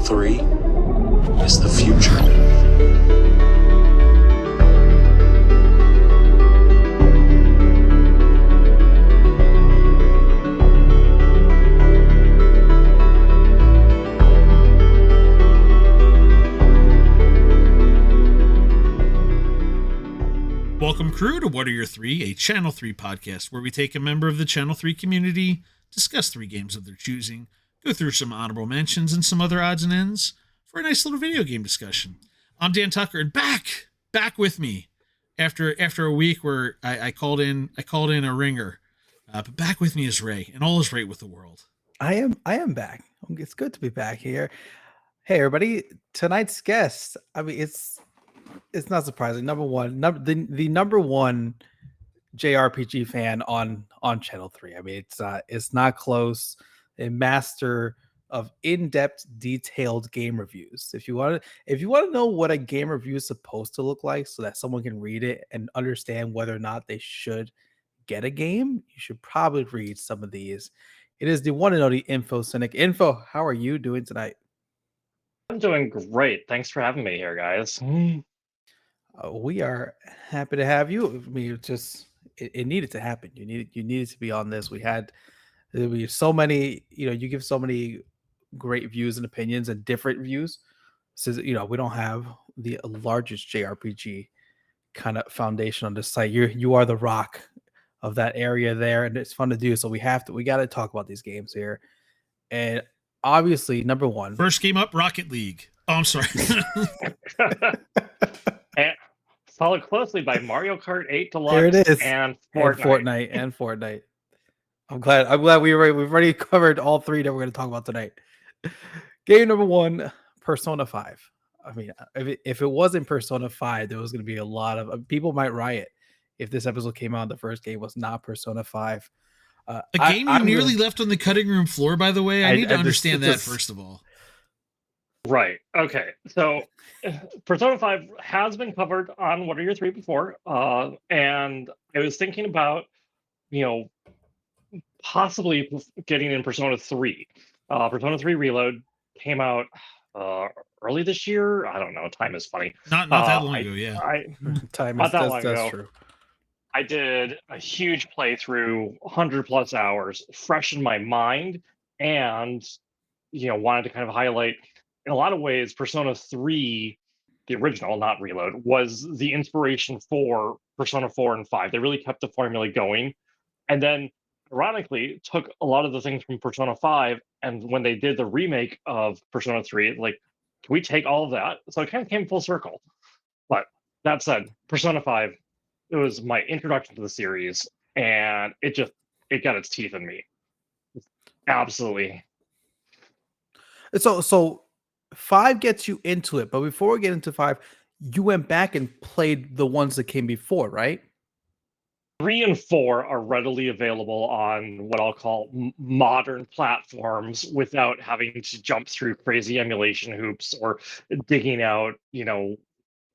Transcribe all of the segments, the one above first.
3 is the future. Welcome, crew, to What Are Your Three, a Channel 3 podcast where we take a member of the Channel 3 community, discuss 3 games of their choosing, go through some honorable mentions and some other odds and ends for a nice little video game discussion. I'm Dan Tucker, and back with me after a week where I called in a ringer, but back with me is Ray, and all is right with the world. I am back. It's good to be back here. Hey everybody, tonight's guest. I mean, it's not surprising. The number one JRPG fan on Channel 3. I mean, it's not close. A master of in-depth, detailed game reviews. If you want to know what a game review is supposed to look like, so that someone can read it and understand whether or not they should get a game, you should probably read some of these. It is the one and only infocynic. Info, how are you doing tonight? I'm doing great. Thanks for having me here, guys. We are happy to have you. I mean, it needed to happen. You needed to be on this. There were so many, you give so many great views and opinions and different views. So, we don't have the largest JRPG kind of foundation on this site. You are the rock of that area there, and it's fun to do. So we got to talk about these games here. And obviously, number one. First game up, Rocket League. Oh, I'm sorry. And followed closely by Mario Kart 8 Deluxe. There it is. And Fortnite. I'm glad we've already covered all 3 that we're going to talk about tonight. Game number 1, Persona 5. I mean, if it wasn't Persona 5, there was going to be a lot of people might riot if this episode came out and the first game was not Persona 5. A game you nearly left on the cutting room floor, by the way. I need to understand that first of all. Right. Okay. So Persona 5 has been covered on What Are Your Three before. And I was thinking about, possibly getting in Persona 3. Persona 3 Reload came out early this year. I don't know. Time is funny. Not that long ago, yeah. That's true. I did a huge playthrough, 100+ hours, fresh in my mind, and wanted to kind of highlight, in a lot of ways, Persona 3, the original, not Reload, was the inspiration for Persona 4 and 5. They really kept the formula going, and then, ironically, took a lot of the things from Persona 5, and when they did the remake of Persona 3, can we take all of that? So it kind of came full circle. But that said, Persona 5, it was my introduction to the series, and it got its teeth in me. Absolutely. So 5 gets you into it, but before we get into 5, you went back and played the ones that came before, right? 3 and 4 are readily available on what I'll call modern platforms without having to jump through crazy emulation hoops or digging out,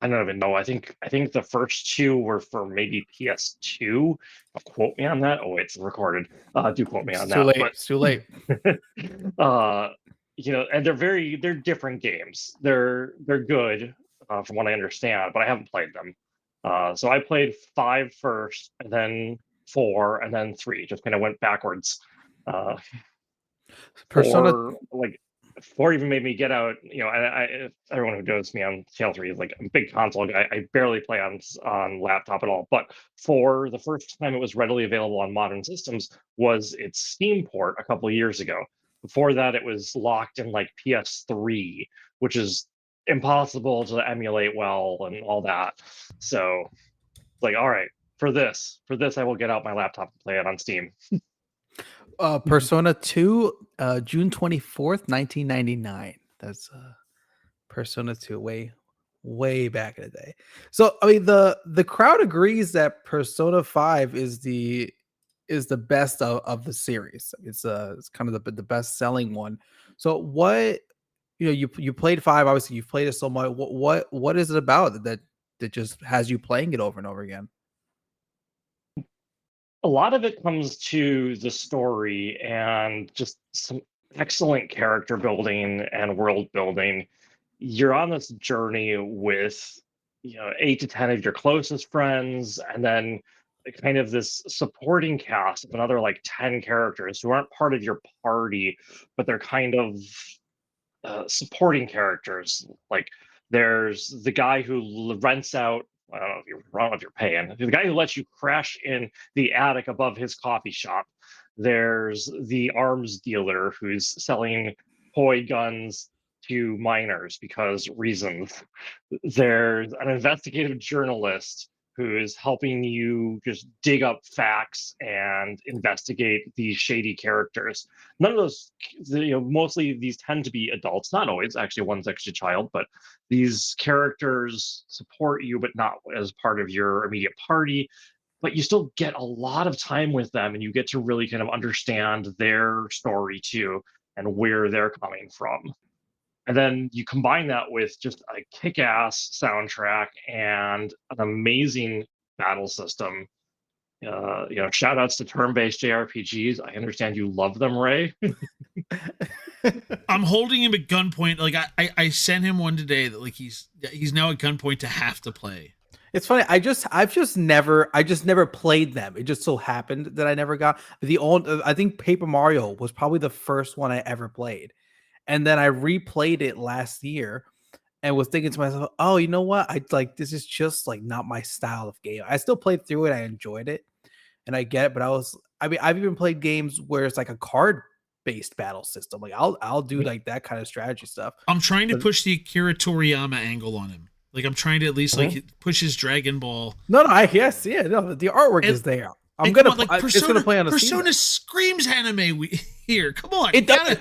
I don't even know. I think the first 2 were for maybe PS2. Don't quote me on that. Oh, it's recorded. Do quote me on that. It's too late. And they're different games. They're good from what I understand, but I haven't played them. So I played 5 first, and then 4, and then 3. Just kind of went backwards. Persona 4 even made me get out. Everyone who knows me on Channel 3 is a big console guy. I barely play on laptop at all. But 4, the first time it was readily available on modern systems was its Steam port a couple of years ago. Before that, it was locked in PS3, which is impossible to emulate well and all that. So all right, for this I will get out my laptop and play it on Steam. Persona 2, June 24th, 1999. That's Persona 2, way back in the day. So I mean, the crowd agrees that Persona 5 is the best of the series. It's kind of the best selling one. So what, you played 5, obviously you've played it so much. What is it about that just has you playing it over and over again? A lot of it comes to the story and just some excellent character building and world building. You're on this journey with 8 to 10 of your closest friends, and then kind of this supporting cast of another like 10 characters who aren't part of your party, but they're kind of supporting characters. Like there's the guy who rents out. I don't know if you're paying. The guy who lets you crash in the attic above his coffee shop. There's the arms dealer who's selling toy guns to minors because reasons. There's an investigative journalist who is helping you just dig up facts and investigate these shady characters. None of those, mostly these tend to be adults, not always. Actually, one's actually a child, but these characters support you, but not as part of your immediate party. But you still get a lot of time with them, and you get to really kind of understand their story too and where they're coming from. And then you combine that with just a kick-ass soundtrack and an amazing battle system. Shout outs to turn-based JRPGs. I understand you love them, Ray. I'm holding him at gunpoint. Like I sent him one today that like he's now at gunpoint to have to play. It's funny. I've just never played them. It just so happened that I never got I think Paper Mario was probably the first one I ever played. And then I replayed it last year and was thinking to myself, oh, you know what? This is just like not my style of game. I still played through it. I enjoyed it and I get it. But I've even played games where it's like a card based battle system. Like I'll do like that kind of strategy stuff. I'm trying to push the Akira Toriyama angle on him. Like I'm trying to at least like push his Dragon Ball. No, the artwork is there. I'm gonna it's gonna play on a Persona screams anime here. Come on, it does.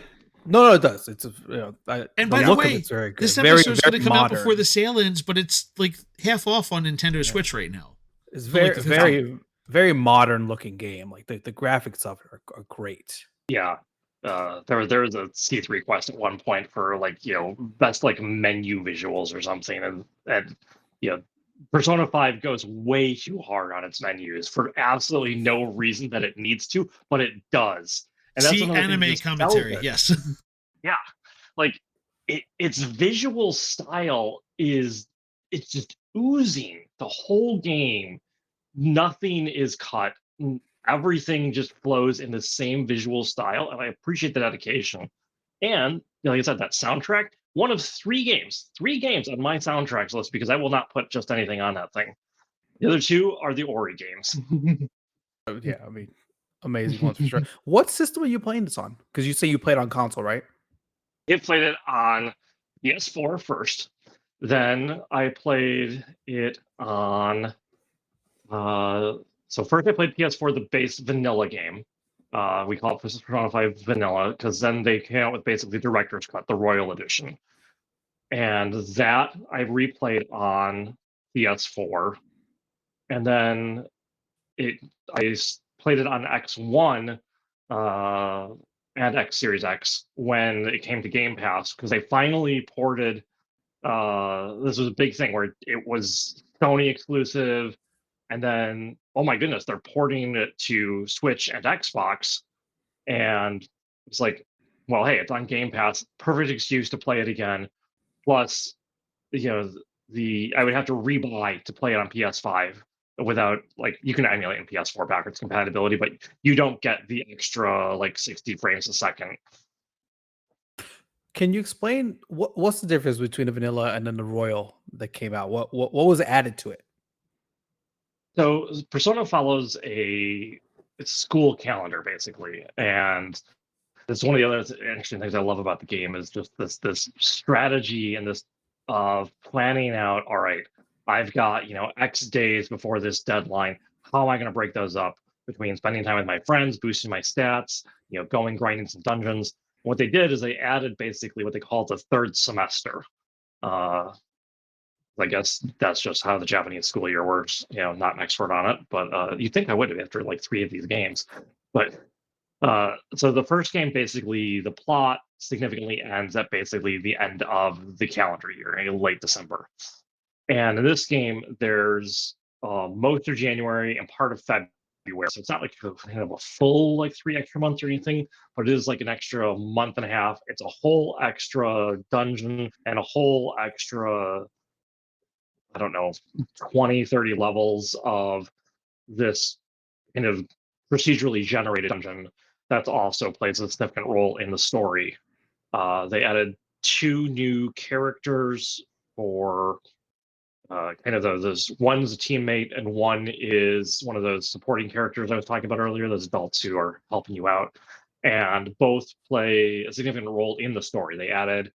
No, it does. It's and by the way, this episode's going to come out before the sale ends, but it's like half off on Nintendo Switch right now. It's very modern looking game. Like the graphics of it are great. Yeah, there was a C3 request at one point for best like menu visuals or something, and Persona 5 goes way too hard on its menus for absolutely no reason that it needs to, but it does. And that's anime commentary, yes. Yeah, like its visual style it's just oozing the whole game. Nothing is cut. Everything just flows in the same visual style, and I appreciate the dedication. And like I said, that soundtrack, one of three games on my soundtracks list, because I will not put just anything on that thing. The other two are the Ori games. Yeah, I mean, amazing ones for sure. What system are you playing this on? Because you say you played on console, right? I played it on PS4 first. Then I played it on. So first I played PS4, the base vanilla game. We call it Persona 5 Vanilla, because then they came out with basically Director's Cut, the Royal Edition. And that I replayed on PS4. And then I played it on X1 and X Series X when it came to Game Pass, because they finally ported. This was a big thing where it was Sony exclusive, and then oh my goodness, they're porting it to Switch and Xbox, and it's like, well, hey, it's on Game Pass, perfect excuse to play it again. Plus, I would have to rebuy to play it on PS5 without, like, you can emulate in PS4 backwards compatibility, but you don't get the extra like 60 frames a second. Can you explain what's the difference between the vanilla and then the royal that came out? What was added to it? So Persona follows a school calendar basically, and it's one of the other interesting things I love about the game is just this strategy and this planning out. All right, I've got X days before this deadline. How am I going to break those up between spending time with my friends, boosting my stats, going grinding some dungeons? What they did is they added basically what they call the third semester. I guess that's just how the Japanese school year works. Not an expert on it, but you'd think I would have after like 3 of these games. But so the first game, basically, the plot significantly ends at basically the end of the calendar year, in late December. And in this game, there's most of January and part of February everywhere. So it's not like kind of a full like 3 extra months or anything, but it is like an extra month and a half. It's a whole extra dungeon and a whole extra, I don't know, 20, 30 levels of this kind of procedurally generated dungeon that also plays a significant role in the story. They added 2 new characters for kind of those. One's a teammate, and one is one of those supporting characters I was talking about earlier, those adults who are helping you out. And both play a significant role in the story. They added,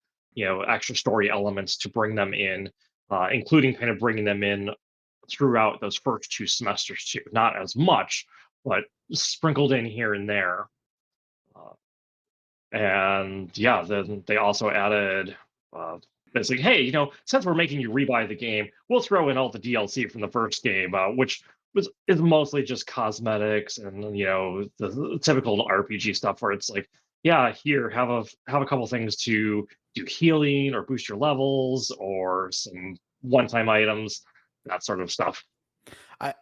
extra story elements to bring them in, including kind of bringing them in throughout those first 2 semesters too. Not as much, but sprinkled in here and there. And yeah, then they also added, it's like, hey, since we're making you rebuy the game, we'll throw in all the DLC from the first game, which is mostly just cosmetics and the typical RPG stuff where it's like, yeah, here, have a couple things to do healing or boost your levels or some one-time items, that sort of stuff.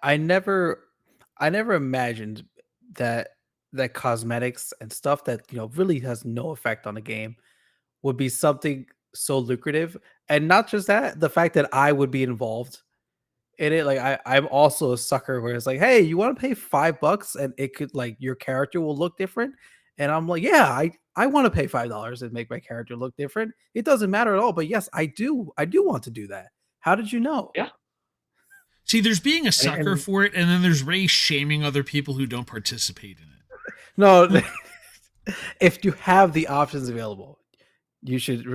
I never imagined that cosmetics and stuff that really has no effect on the game would be something so lucrative. And not just that, the fact that I would be involved in it. Like I'm also a sucker where it's like, hey, you want to pay $5 and it could like your character will look different. And I'm like, yeah, I want to pay $5 and make my character look different. It doesn't matter at all. But yes, I do want to do that. How did you know? Yeah. See, there's being a sucker for it, and then there's Ray shaming other people who don't participate in it. No, if you have the options available, you should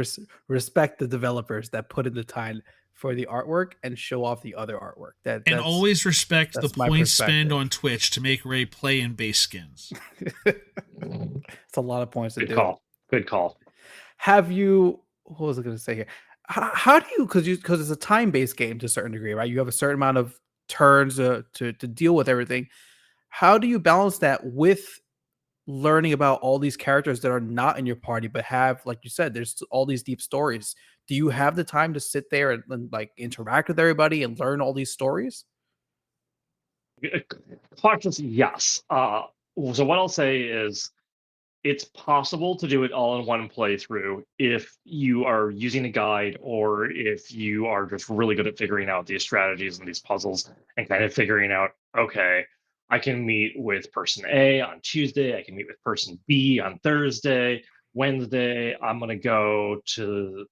respect the developers that put in the time for the artwork and show off the other artwork. And always respect the points spent on Twitch to make Ray play in base skins. It's a lot of points to do. Good call. Have you? What was I going to say here? How do you? Because it's a time-based game to a certain degree, right? You have a certain amount of turns to deal with everything. How do you balance that with learning about all these characters that are not in your party but have, like you said, there's all these deep stories? Do you have the time to sit there and like interact with everybody and learn all these stories? Cautiously, yes. So what I'll say is it's possible to do it all in one playthrough if you are using a guide or if you are just really good at figuring out these strategies and these puzzles and kind of figuring out, okay, I can meet with person A on Tuesday, I can meet with person B on Thursday, Wednesday, I'm going to go to,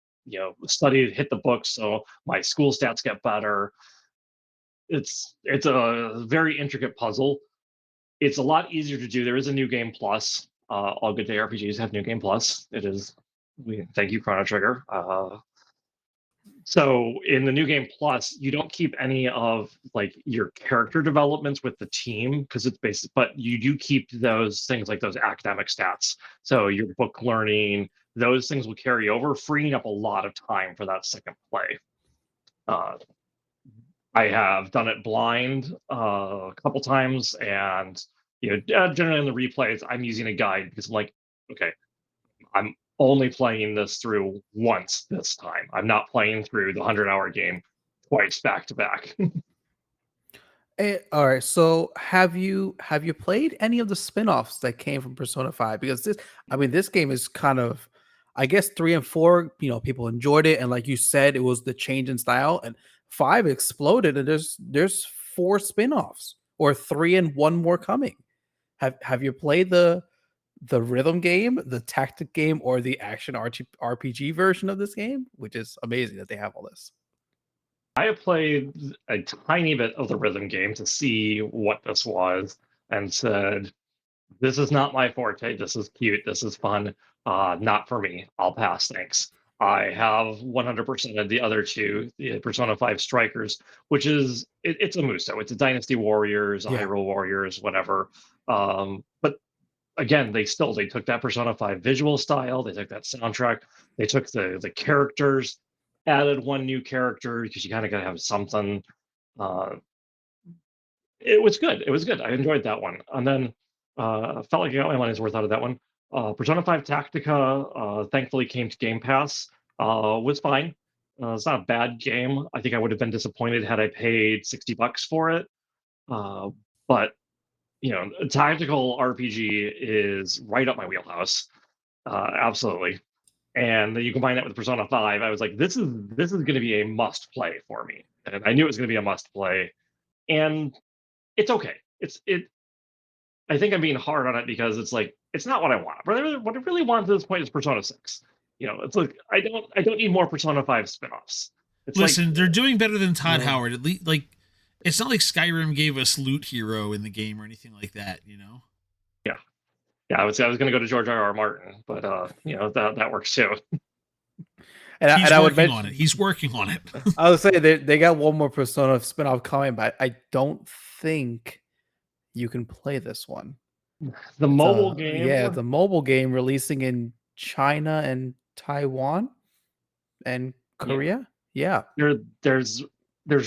study, hit the books so my school stats get better. It's a very intricate puzzle. It's a lot easier to do. There is a new game plus. All good JRPGs have new game plus. Thank you, Chrono Trigger. So in the new game plus, you don't keep any of like your character developments with the team because it's basic, but you do keep those things like those academic stats. So your book learning, those things will carry over, freeing up a lot of time for that second play. I have done it blind a couple times, and generally in the replays, I'm using a guide because I'm like, okay, I'm only playing this through once this time. I'm not playing through the 100-hour game twice back to back. All right, so have you played any of the spin-offs that came from Persona 5? Because this game is kind of, I guess 3 and 4, people enjoyed it, and like you said, it was the change in style, and 5 exploded, and there's 4 spin-offs, or 3 and 1 more coming. Have you played the rhythm game, the tactic game, or the action RPG version of this game? Which is amazing that they have all this. I have played a tiny bit of the rhythm game to see what this was and said, this is not my forte. This is cute. This is fun. Not for me. I'll pass. Thanks. I have 100% of the other 2, the Persona 5 Strikers, which is, it's a Muso. It's a Dynasty Warriors, a Hyrule Warriors, whatever. But again, they took that Persona 5 visual style, they took that soundtrack, they took the characters, added 1 new character because you kind of got to have something. It was good. I enjoyed that one. And then felt like I got my money's worth out of that one. Persona 5 Tactica thankfully came to Game Pass. Was fine. It's not a bad game. I think I would have been disappointed had I paid $60 for it. But a tactical RPG is right up my wheelhouse. Absolutely. And then you combine that with Persona 5, I was like, this is going to be a must play for me. And I knew it was going to be a must play. And it's okay. I think I'm being hard on it because it's like it's not what I want. But what I really want at this point is Persona 6. It's like I don't need more Persona 5 spin-offs. It's Listen, they're doing better than Todd Yeah. Howard. At least, like, it's not like Skyrim gave us Loot Hero in the game or anything like that. Yeah, I was going to go to George R.R. Martin, but that works too. He's I would working mention, on it. He's working on it. I would say they got one more Persona spinoff coming, but I don't think you can play this one. The mobile game, Yeah, the mobile game releasing in China and Taiwan and Korea. Yeah. There's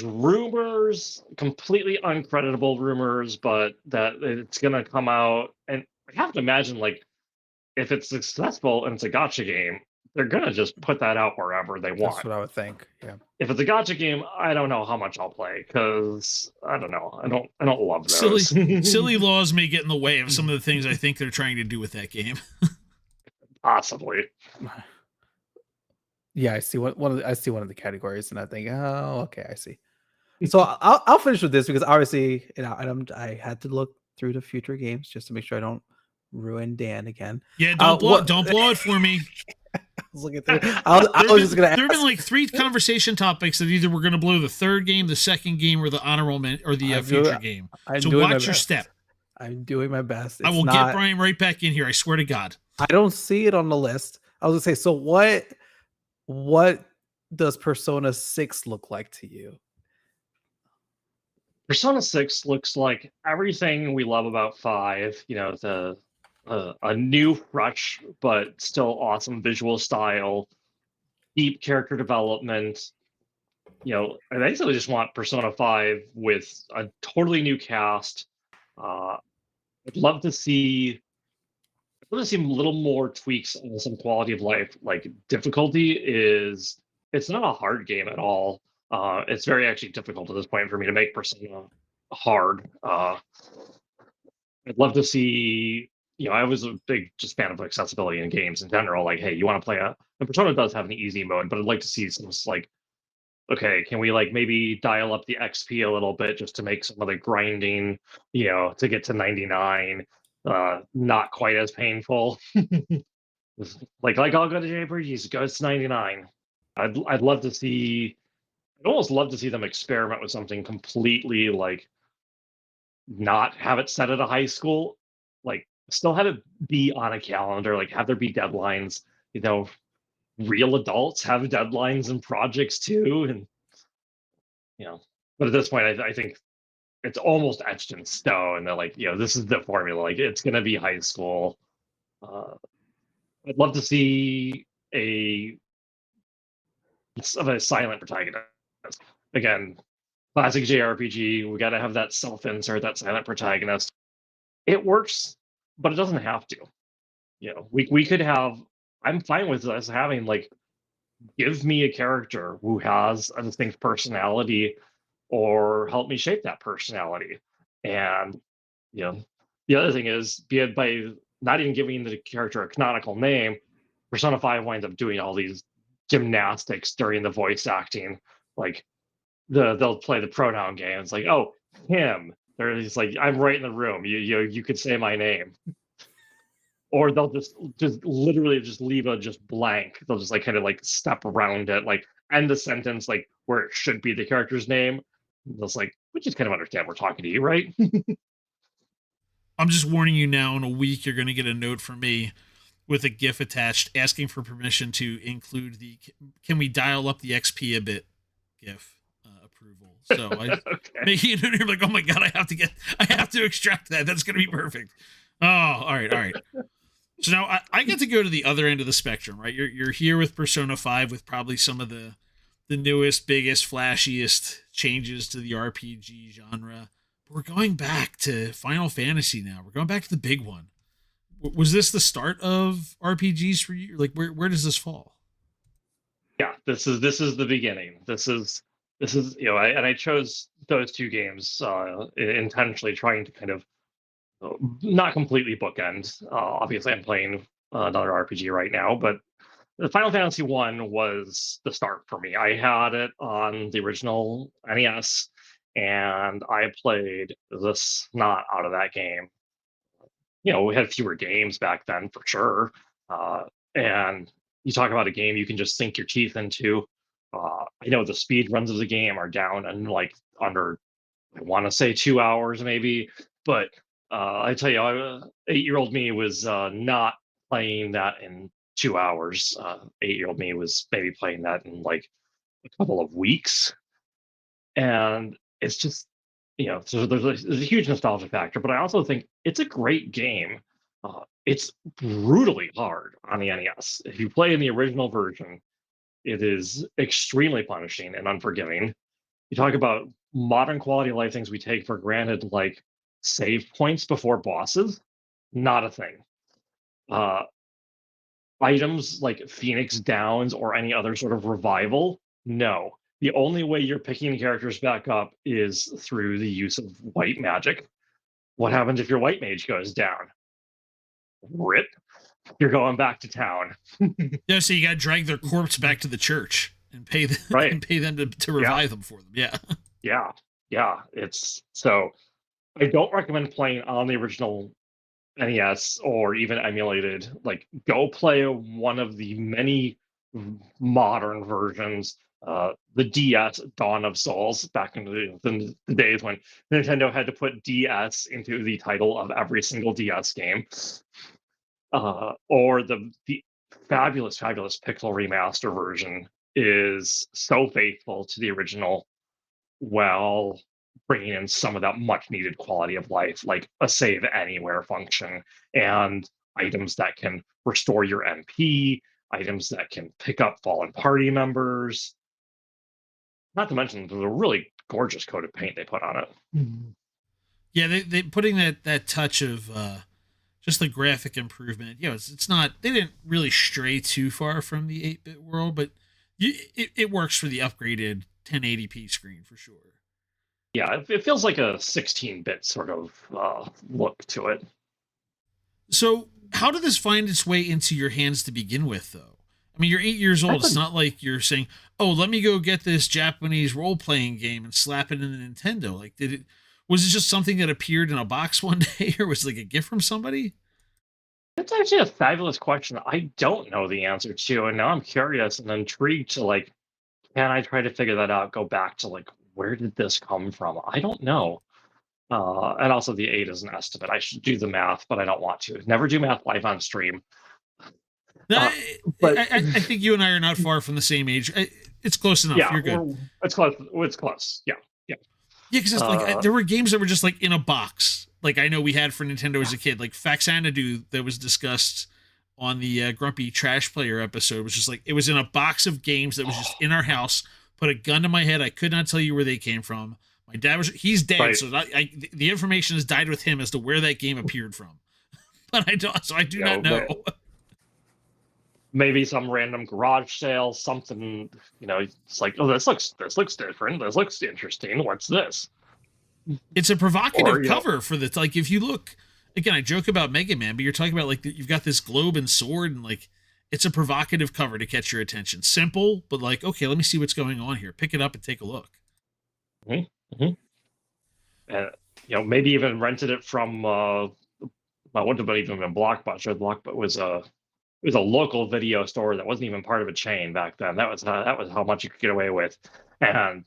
rumors, completely uncreditable rumors, but that it's gonna come out, and I have to imagine, like, if it's successful and it's a gacha game, they're gonna just put that out wherever they want. That's what I would think. Yeah. If it's a gacha game, I don't know how much I'll play because I don't know. I don't love those. Silly laws may get in the way of some of the things I think they're trying to do with that game. Possibly. Yeah, I see one of the categories, and I think, oh, okay, I see. So I'll finish with this because obviously, I had to look through the future games just to make sure I don't ruin Dan again. Yeah, don't blow it for me. I was looking through. I was just gonna ask. There have been like 3 conversation topics that either we're going to blow the third game, the second game, or the honorable or the future game. So watch your step. I'm doing my best. I will get Brian right back in here. I swear to God. I don't see it on the list. I was gonna say. So what does Persona 6 look like to you? Persona 6 looks like everything we love about 5. A new, fresh, but still awesome visual style, deep character development. I basically just want Persona 5 with a totally new cast. I'd love to see a little more tweaks on some quality of life. Like, difficulty it's not a hard game at all. It's very actually difficult at this point for me to make Persona hard. I'd love to see, I was a big just fan of accessibility in games in general. Like, hey, you want to play and Persona does have an easy mode, but I'd like to see some, like, okay, can we like maybe dial up the XP a little bit just to make some of the grinding, to get to 99, not quite as painful. like I'll go to JRPGs, go to 99. I'd love to see. I'd almost love to see them experiment with something completely, like, not have it set at a high school, like still have it be on a calendar, like have there be deadlines. Real adults have deadlines and projects too, and but at this point, I think it's almost etched in stone that, like, this is the formula. Like, it's going to be high school. I'd love to see a silent protagonist. Again, classic JRPG. We got to have that self-insert, that silent protagonist. It works, but it doesn't have to. We could have. I'm fine with us having, like, give me a character who has a distinct personality, or help me shape that personality. And the other thing is, be it by not even giving the character a canonical name, Persona 5 winds up doing all these gymnastics during the voice acting. Like, they'll play the pronoun game. It's like, oh, him. There's like, I'm right in the room. You could say my name. Or they'll just literally just leave a just blank. They'll just like kind of like step around it, like end the sentence like where it should be the character's name. It's like, we just kind of understand we're talking to you, right? I'm just warning you now, in a week you're going to get a note from me with a GIF attached asking for permission to include the "can we dial up the XP a bit" GIF approval. So okay. You're like, oh my God, I have to extract that. That's going to be perfect. Oh, all right. So now I get to go to the other end of the spectrum, right? You're here with Persona 5 with probably some of the newest, biggest, flashiest changes to the RPG genre. But we're going back to Final Fantasy now. We're going back to the big one. Was this the start of RPGs for you? Like, where does this fall? Yeah, this is the beginning. This is I chose those 2 games intentionally, trying to kind of not completely bookend. Obviously, I'm playing another RPG right now, but the Final Fantasy One was the start for me. I had it on the original NES, and I played the snot out of that game. We had fewer games back then for sure, and you talk about a game you can just sink your teeth into. I know the speed runs of the game are down and like under, I want to say 2 hours maybe, but I tell you, 8-year-old me was not playing that in 2 hours. 8-year-old me was maybe playing that in like a couple of weeks, and it's just so there's a huge nostalgia factor, but I also think it's a great game. It's brutally hard on the NES. If you play in the original version, it is extremely punishing and unforgiving. You talk about modern quality of life things we take for granted, like save points before bosses, not a thing. Uh, Items like Phoenix Downs or any other sort of revival, no. The only way you're picking characters back up is through the use of white magic. What happens if your white mage goes down? Rip. You're going back to town. Yeah, so you got to drag their corpse back to the church and pay them, Right. and pay them to revive them for them. Yeah. Yeah. It's so I don't recommend playing on the original NES or even emulated. Like, go play one of the many modern versions. The DS Dawn of Souls, back in the days when Nintendo had to put DS into the title of every single DS game, or the fabulous Pixel remaster version is so faithful to the original, while bringing in some of that much needed quality of life, like a save anywhere function and items that can restore your MP, items that can pick up fallen party members. Not to mention the really gorgeous coat of paint they put on it. Yeah, they putting that touch of just the graphic improvement. It's not, they didn't really stray too far from the 8-bit world, but it works for the upgraded 1080p screen for sure. Yeah, it feels like a 16-bit sort of look to it. So how did this find its way into your hands to begin with, though? I mean, you're 8 years old. It's not like you're saying, "Oh, let me go get this Japanese role-playing game and slap it in the Nintendo." Like, was it just something that appeared in a box one day, or was it like a gift from somebody? That's actually a fabulous question I don't know the answer to, and now I'm curious and intrigued to, like, can I try to figure that out? Go back to, like, where did this come from? I don't know. And also, the 8 is an estimate. I should do the math, but I don't want to. Never do math live on stream. But I think you and I are not far from the same age. It's close enough. Yeah, You're good. It's close. It's close. Yeah. Yeah, because like there were games that were just like in a box. Like I know we had for Nintendo as a kid, like Faxanadu that was discussed on the Grumpy Trash Player episode was just like, it was in a box of games that was just in our house. Put a gun to my head. I could not tell you where they came from. My dad he's dead, right. So the information has died with him as to where that game appeared from. But I don't, so I do not know. Maybe some random garage sale, something, it's like, oh, this looks different. This looks interesting. What's this? It's a provocative cover for the, like, if you look, again, I joke about Mega Man, but you're talking about, like, you've got this globe and sword, and, like, it's a provocative cover to catch your attention. Simple, but, like, okay, let me see what's going on here. Pick it up and take a look. Mm-hmm. And, maybe even rented it from, I wouldn't have even been Blockbuster. Blockbuster was it was a local video store that wasn't even part of a chain back then. That was how much you could get away with, and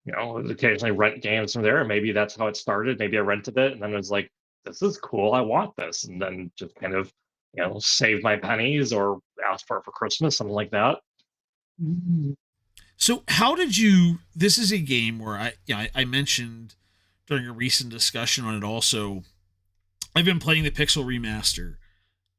occasionally rent games from there. And maybe that's how it started. Maybe I rented it, and then it was like, this is cool. I want this, and then just kind of save my pennies or ask for it for Christmas, something like that. So how did you? This is a game where I mentioned during a recent discussion on it. Also, I've been playing the Pixel remaster.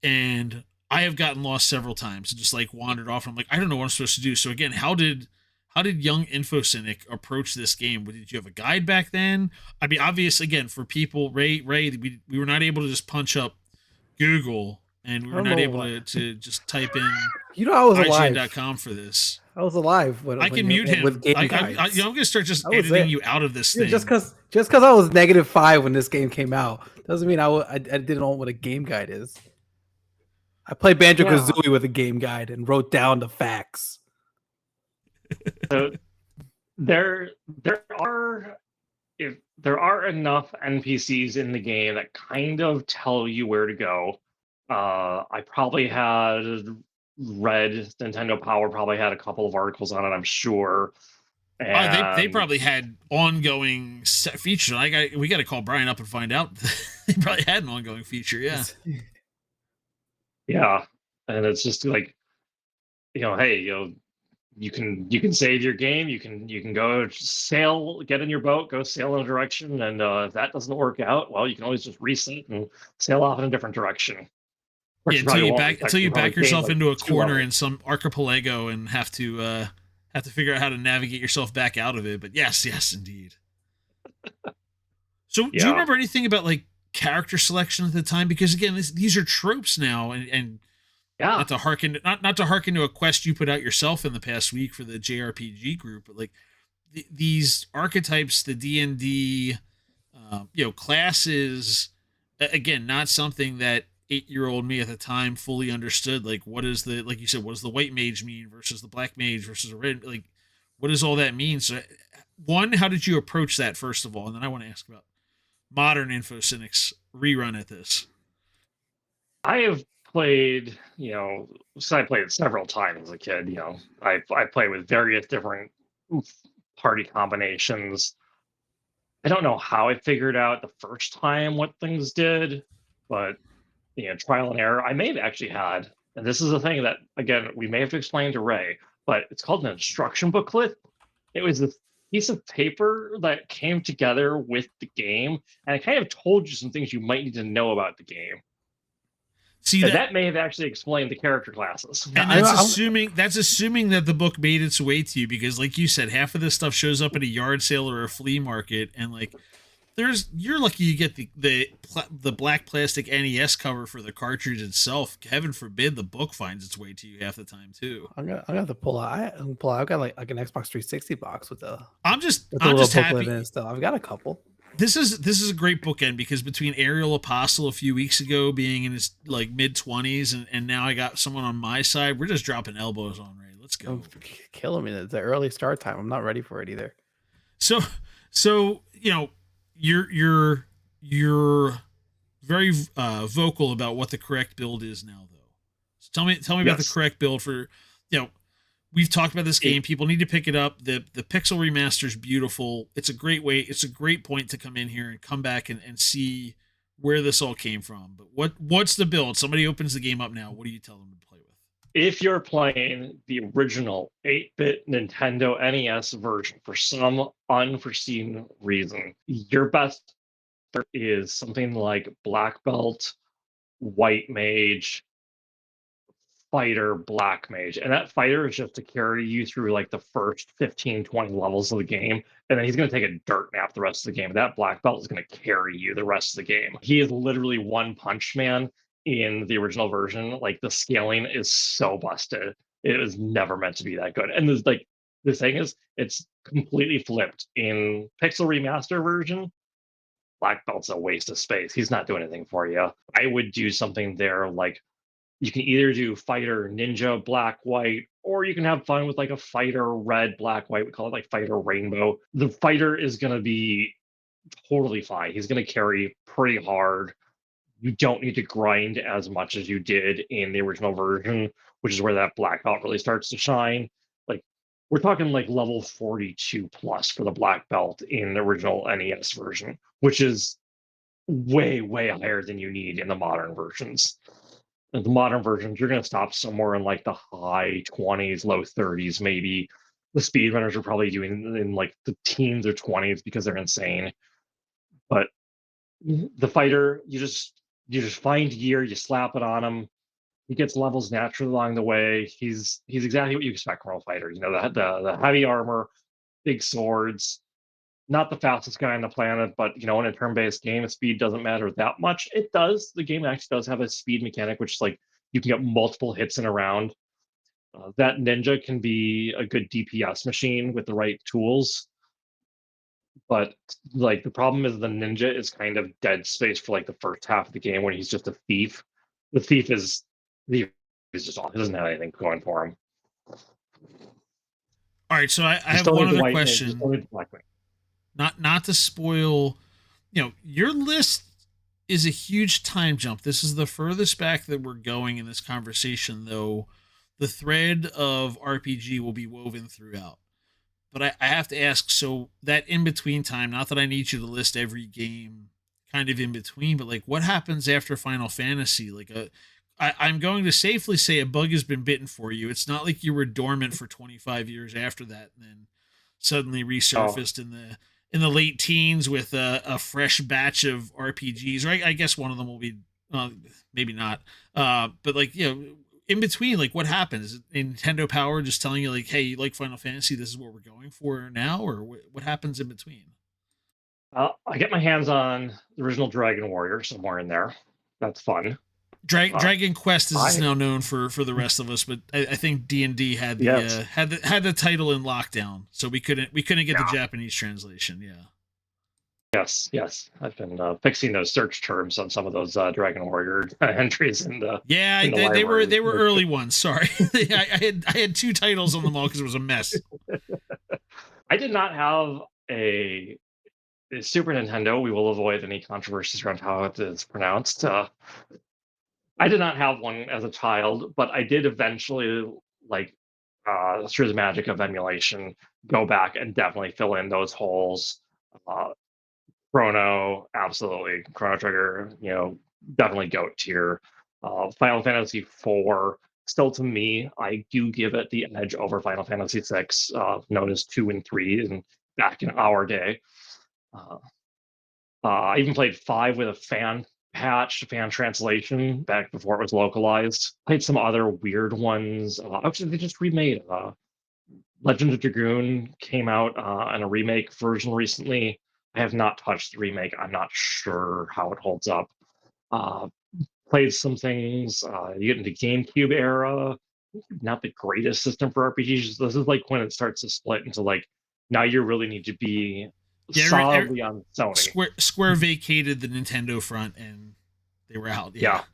And I have gotten lost several times and just like wandered off. And I'm like, I don't know what I'm supposed to do. So again, how did young infocynic approach this game? Did you have a guide back then? I mean, obvious again for people, Ray, we were not able to just punch up Google, and we were not able to just type in I was alive. IGN.com for this. I was alive when I when can you mute him. with game I'm guides. gonna start just I was editing there. you out of this Yeah, thing. just because I was -5 when this game came out doesn't mean I didn't know what a game guide is. I played Banjo Yeah. Kazooie with a game guide and wrote down the facts. So there are there are enough NPCs in the game that kind of tell you where to go. I probably had read Nintendo Power probably had a couple of articles on it, I'm sure. Oh, they And probably had ongoing features. We got to call Brian up and find out. They probably had an ongoing feature. Yeah. yeah, and it's just like, hey, you can save your game. You can go sail, get in your boat, go sail in a direction, and if that doesn't work out, well, you can always just reset and sail off in a different direction. Which Yeah, you probably won't, until you probably back yourself gain, like, into a 2 corner levels. in some archipelago and have to figure out how to navigate yourself back out of it. But yes, indeed. So, do you Yeah. remember anything about like character selection at the time? Because again, these are tropes now, and Yeah. not to harken to a quest you put out yourself in the past week for the JRPG group, but like these archetypes, the D&D, classes, again, not something that 8-year-old me at the time fully understood. Like, what is like you said, what does the white mage mean versus the black mage versus a red? Like, what does all that mean? So, one, how did you approach that first of all, and then I want to ask about modern infocynics rerun at this. I have played, so I played it several times as a kid. I played with various different party combinations. I don't know how I figured out the first time what things did, but trial and error. I may have actually had, and this is a thing that again we may have to explain to Ray, but it's called an instruction booklet. It was this piece of paper that came together with the game, and it kind of told you some things you might need to know about the game. See, And that may have actually explained the character classes. And that's assuming that the book made its way to you, because like you said, half of this stuff shows up at a yard sale or a flea market, and like you're lucky you get the black plastic NES cover for the cartridge itself. Heaven forbid the book finds its way to you half the time too. I'm gonna have to pull out. I've got like an Xbox 360 box with I'm just happy. In and stuff. I've got a couple. This is a great bookend, because between Ariel Apostle a few weeks ago being in his like mid-20s and now I got someone on my side, we're just dropping elbows on Ray. Let's go. I'm killing me. The early start time. I'm not ready for it either. So you're very vocal about what the correct build is now, though. So tell me about the correct build for we've talked about this game. People need to pick it up. The pixel remaster is beautiful. It's a great way. It's a great point to come in here and come back and see where this all came from. But what's the build? Somebody opens the game up now. What do you tell them to play with? If you're playing the original 8-bit Nintendo NES version for some unforeseen reason, your best is something like Black Belt, White Mage, Fighter, Black Mage. And that Fighter is just to carry you through like the first 15, 20 levels of the game. And then he's going to take a dirt nap the rest of the game. That Black Belt is going to carry you the rest of the game. He is literally One Punch Man in the original version. Like, the scaling is so busted. It was never meant to be that good. And there's like, the thing is, it's completely flipped. In Pixel Remaster version, Black Belt's a waste of space. He's not doing anything for you. I would do something there like, you can either do Fighter, Ninja, Black, White, or you can have fun with like a Fighter, Red, Black, White. We call it like Fighter Rainbow. The Fighter is going to be totally fine. He's going to carry pretty hard. You don't need to grind as much as you did in the original version, which is where that Black Belt really starts to shine. Like, we're talking like level 42 plus for the Black Belt in the original NES version, which is way, way higher than you need in the modern versions. In the modern versions, you're going to stop somewhere in like the high 20s, low 30s, maybe. The speedrunners are probably doing in like the teens or 20s because they're insane. But the Fighter, you just find gear, you slap it on him. He gets levels naturally along the way. He's exactly what you expect from a fighter. The heavy armor, big swords. Not the fastest guy on the planet, but in a turn-based game, speed doesn't matter that much. It does. The game actually does have a speed mechanic, which is like you can get multiple hits in a round. That ninja can be a good DPS machine with the right tools, but like the problem is the ninja is kind of dead space for like the first half of the game when he's just a thief. The thief is just off. He doesn't have anything going for him. All right, so I Just have don't one need the other white- question. just don't need the black wing. Not to spoil, your list is a huge time jump. This is the furthest back that we're going in this conversation, though the thread of RPG will be woven throughout. But I have to ask, so that in between time, not that I need you to list every game kind of in between, but like what happens after Final Fantasy? I'm going to safely say a bug has been bitten for you. It's not like you were dormant for 25 years after that and then suddenly resurfaced in the late teens with a fresh batch of RPGs. Or I guess one of them will be maybe not. But like in between, like what happens? Is Nintendo Power just telling you like, hey, you like Final Fantasy? This is what we're going for now, or what happens in between? I get my hands on the original Dragon Warrior somewhere in there. That's fun. Dragon Quest is now known for the rest of us, but I think D&D had the had the title in lockdown, so we couldn't get the Japanese translation. Yeah. Yes. I've been fixing those search terms on some of those Dragon Warrior entries. They were early ones. Sorry, I had two titles on them all because it was a mess. I did not have a Super Nintendo. We will avoid any controversies around how it is pronounced. I did not have one as a child, but I did eventually, like, through the magic of emulation, go back and definitely fill in those holes. Chrono, absolutely. Chrono Trigger, definitely GOAT tier. Final Fantasy IV, still to me, I do give it the edge over Final Fantasy VI, known as 2 and 3, and back in our day. I even played 5 with a fan translation back before it was localized. Played some other weird ones. Actually, they just remade Legend of Dragoon came out in a remake version recently. I have not touched the remake. I'm not sure how it holds up. Played some things. You get into GameCube era. Not the greatest system for RPGs. This is like when it starts to split into like, now you really need to be solidly on Sony. Square vacated the Nintendo front and they were out. Yeah.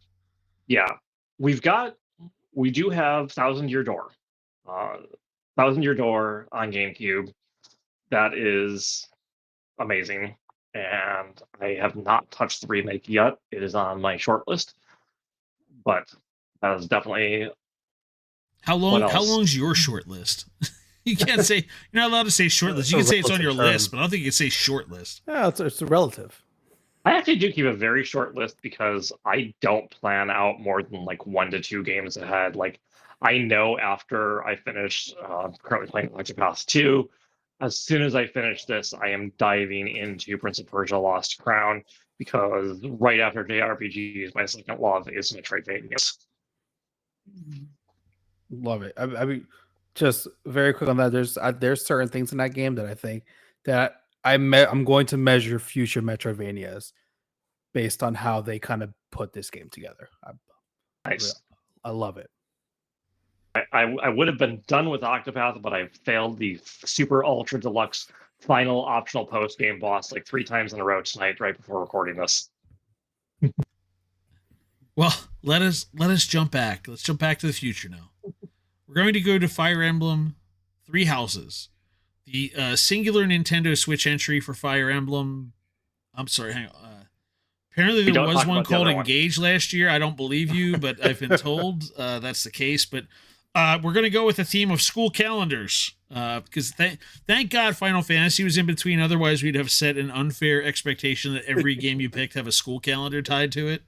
We do have Thousand Year Door. Thousand Year Door on GameCube. That is amazing. And I have not touched the remake yet. It is on my short list. But that is definitely. How long's your short list? You can't say, you're not allowed to say short list. You can say it's on your list, but I don't think you can say short list. Yeah, it's a relative. I actually do keep a very short list because I don't plan out more than like 1 to 2 games ahead. Like I know after I finish currently playing Octopath 2, as soon as I finish this, I am diving into Prince of Persia Lost Crown because right after JRPGs, my second love is Metroidvanias. Love it. I mean, just very quick on that. There's certain things in that game that I think that I'm going to measure future Metroidvanias based on how they kind of put this game together. Nice. I love it. I would have been done with Octopath, but I failed the super ultra deluxe final optional post game boss like 3 times in a row tonight, right before recording this. Well, let us jump back. Let's jump back to the future now. We're going to go to Fire Emblem 3 Houses. The singular Nintendo Switch entry for Fire Emblem. I'm sorry, hang on. Apparently there was one called Engage last year. I don't believe you, but I've been told that's the case. But we're going to go with a theme of school calendars because thank God Final Fantasy was in between. Otherwise, we'd have set an unfair expectation that every game you picked have a school calendar tied to it.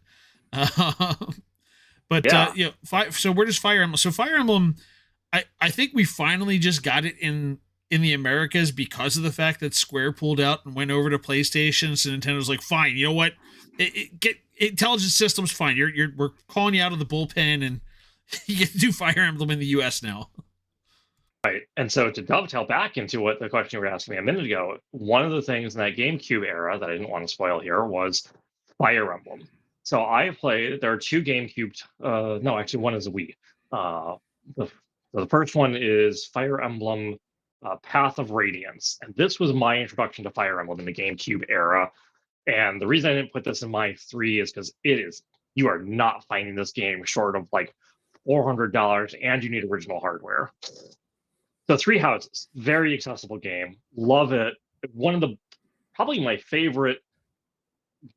So where does Fire Emblem? So Fire Emblem, I think we finally just got it in the Americas because of the fact that Square pulled out and went over to PlayStation. So Nintendo's like, fine, you know what? Get Intelligent Systems, fine. We're calling you out of the bullpen, and you get to do Fire Emblem in the US now. Right. And so to dovetail back into what the question you were asking me a minute ago, one of the things in that GameCube era that I didn't want to spoil here was Fire Emblem. So I played, there are 2 GameCube, no, actually one is a Wii. The So the first one is Fire Emblem Path of Radiance. And this was my introduction to Fire Emblem in the GameCube era. And the reason I didn't put this in my 3 is because you are not finding this game short of like $400, and you need original hardware. So Three Houses, very accessible game. Love it. One of probably my favorite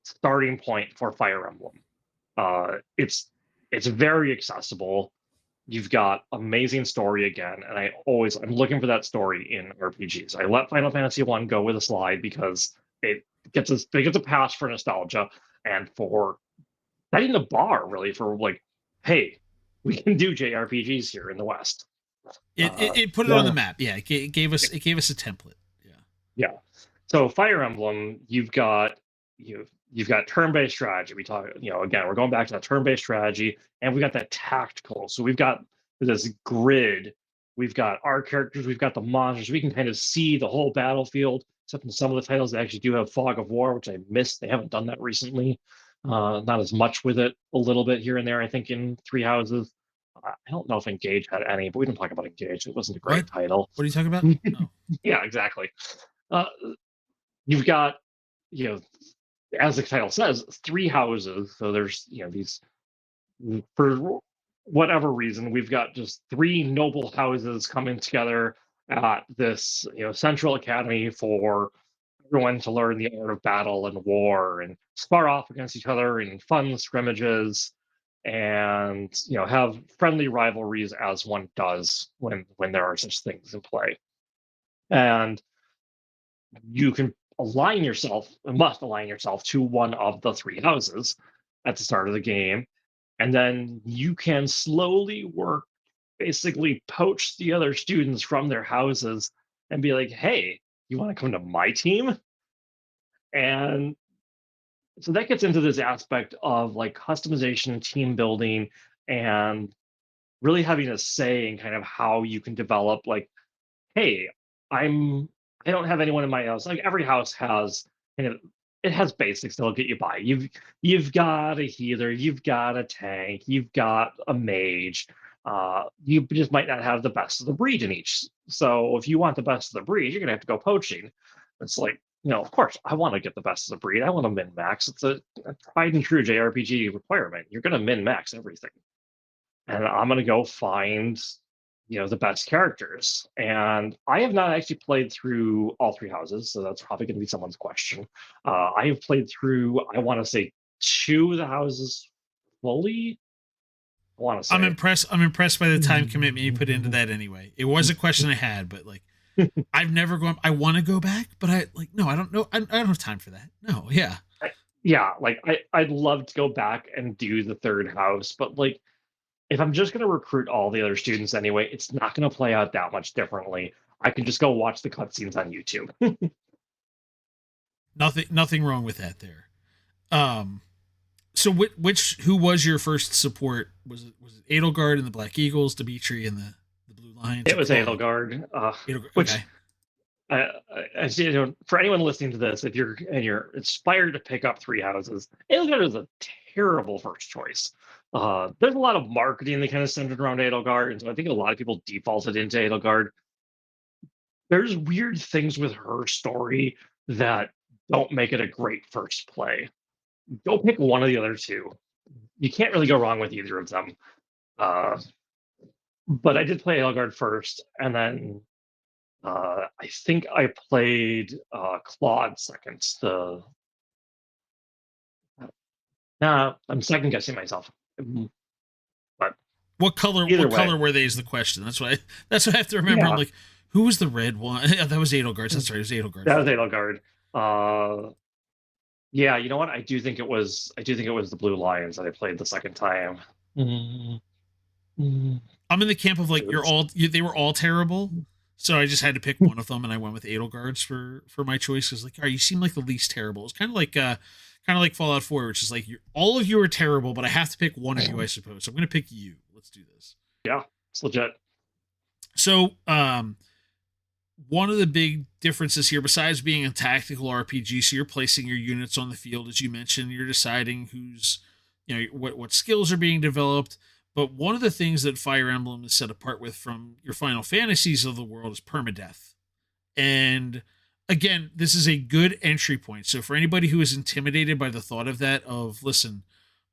starting point for Fire Emblem. It's very accessible. You've got amazing story again, and I'm looking for that story in RPGs. I let Final Fantasy 1 go with a slide because it gets a pass for nostalgia and for setting the bar really for like, hey, we can do JRPGs here in the West. It put it on the map. Yeah, it gave us a template. Yeah. So Fire Emblem, you've got turn-based strategy. We talk, again, we're going back to that turn-based strategy, and we got that tactical. So we've got this grid. We've got our characters. We've got the monsters. We can kind of see the whole battlefield. Except in some of the titles, they actually do have Fog of War, which I missed. They haven't done that recently. Not as much with it. A little bit here and there, I think, in Three Houses. I don't know if Engage had any, but we didn't talk about Engage. It wasn't a great title. What are you talking about? Oh. Yeah, exactly. You've got, as the title says, 3 houses. So there's, these, for whatever reason, we've got just 3 noble houses coming together at this, central academy for everyone to learn the art of battle and war and spar off against each other in fun scrimmages and, have friendly rivalries as one does when there are such things in play. And you can must align yourself to one of the 3 houses at the start of the game. And then you can slowly work, basically poach the other students from their houses and be like, hey, you want to come to my team? And so that gets into this aspect of like customization, team building, and really having a say in kind of how you can develop like, hey, I don't have anyone in my house. Like every house has it has basics that'll get you by. You've got a healer, you've got a tank, you've got a mage. You just might not have the best of the breed in each. So if you want the best of the breed, you're gonna have to go poaching. It's like, of course, I want to get the best of the breed. I want to min max. It's a tried and true JRPG requirement. You're gonna min max everything, and I'm gonna go find the best characters. And I have not actually played through all 3 houses, so that's probably going to be someone's question. I have played through, I want to say, 2 of the houses fully. I want to say. I'm impressed by the time commitment you put into that anyway. It was a question I had, but like, I've never gone. I want to go back, but no, I don't know. I don't have time for that. No, yeah. Like I'd love to go back and do the 3rd house, but like, if I'm just going to recruit all the other students anyway, it's not going to play out that much differently. I can just go watch the cutscenes on YouTube. Nothing wrong with that there. So who was your first support? Was it Edelgard and the Black Eagles, Dimitri and the Blue Lions? It was Edelgard. Which, for anyone listening to this, if you're inspired to pick up 3 houses, Edelgard is a terrible first choice. There's a lot of marketing that kind of centered around Edelgard, and so I think a lot of people defaulted into Edelgard. There's weird things with her story that don't make it a great first play. Go pick one of the other 2. You can't really go wrong with either of them. But I did play Edelgard first, and then I think I played Claude second. I'm second guessing myself. But what color were they is the question. That's what I have to remember. Yeah. I'm like, who was the red one? Yeah, that was Edelgard. That's right, it was Edelgard. That was Edelgard. Yeah, you know what? I do think it was the Blue Lions that I played the second time. I'm in the camp of like they were all terrible. So I just had to pick one of them, and I went with Edelgard's for my choice because like, you seem like the least terrible. It's kind of like Fallout 4, which is like all of you are terrible, but I have to pick one of you, I suppose. So I'm going to pick you. Let's do this. Yeah, it's legit. So, one of the big differences here, besides being a tactical RPG, so you're placing your units on the field, as you mentioned, you're deciding who's, what skills are being developed. But one of the things that Fire Emblem is set apart with from your Final Fantasies of the world is permadeath. And again, this is a good entry point. So for anybody who is intimidated by the thought of that, of listen,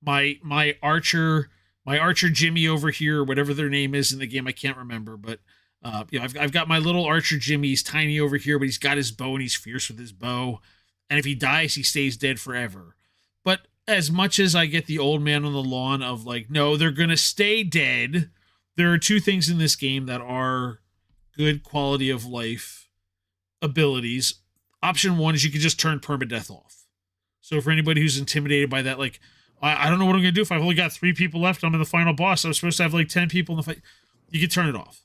my archer, Jimmy over here, or whatever their name is in the game, I can't remember, but I've got my little archer Jimmy. He's tiny over here, but he's got his bow and he's fierce with his bow. And if he dies, he stays dead forever. But as much as I get the old man on the lawn of like, no, they're gonna stay dead. There are two things in this game that are good quality of life abilities. Option one is you can just turn permadeath off. So for anybody who's intimidated by that, like, I don't know what I'm gonna do if I've only got 3 people left. I'm in the final boss. I was supposed to have like 10 people in the fight. You can turn it off.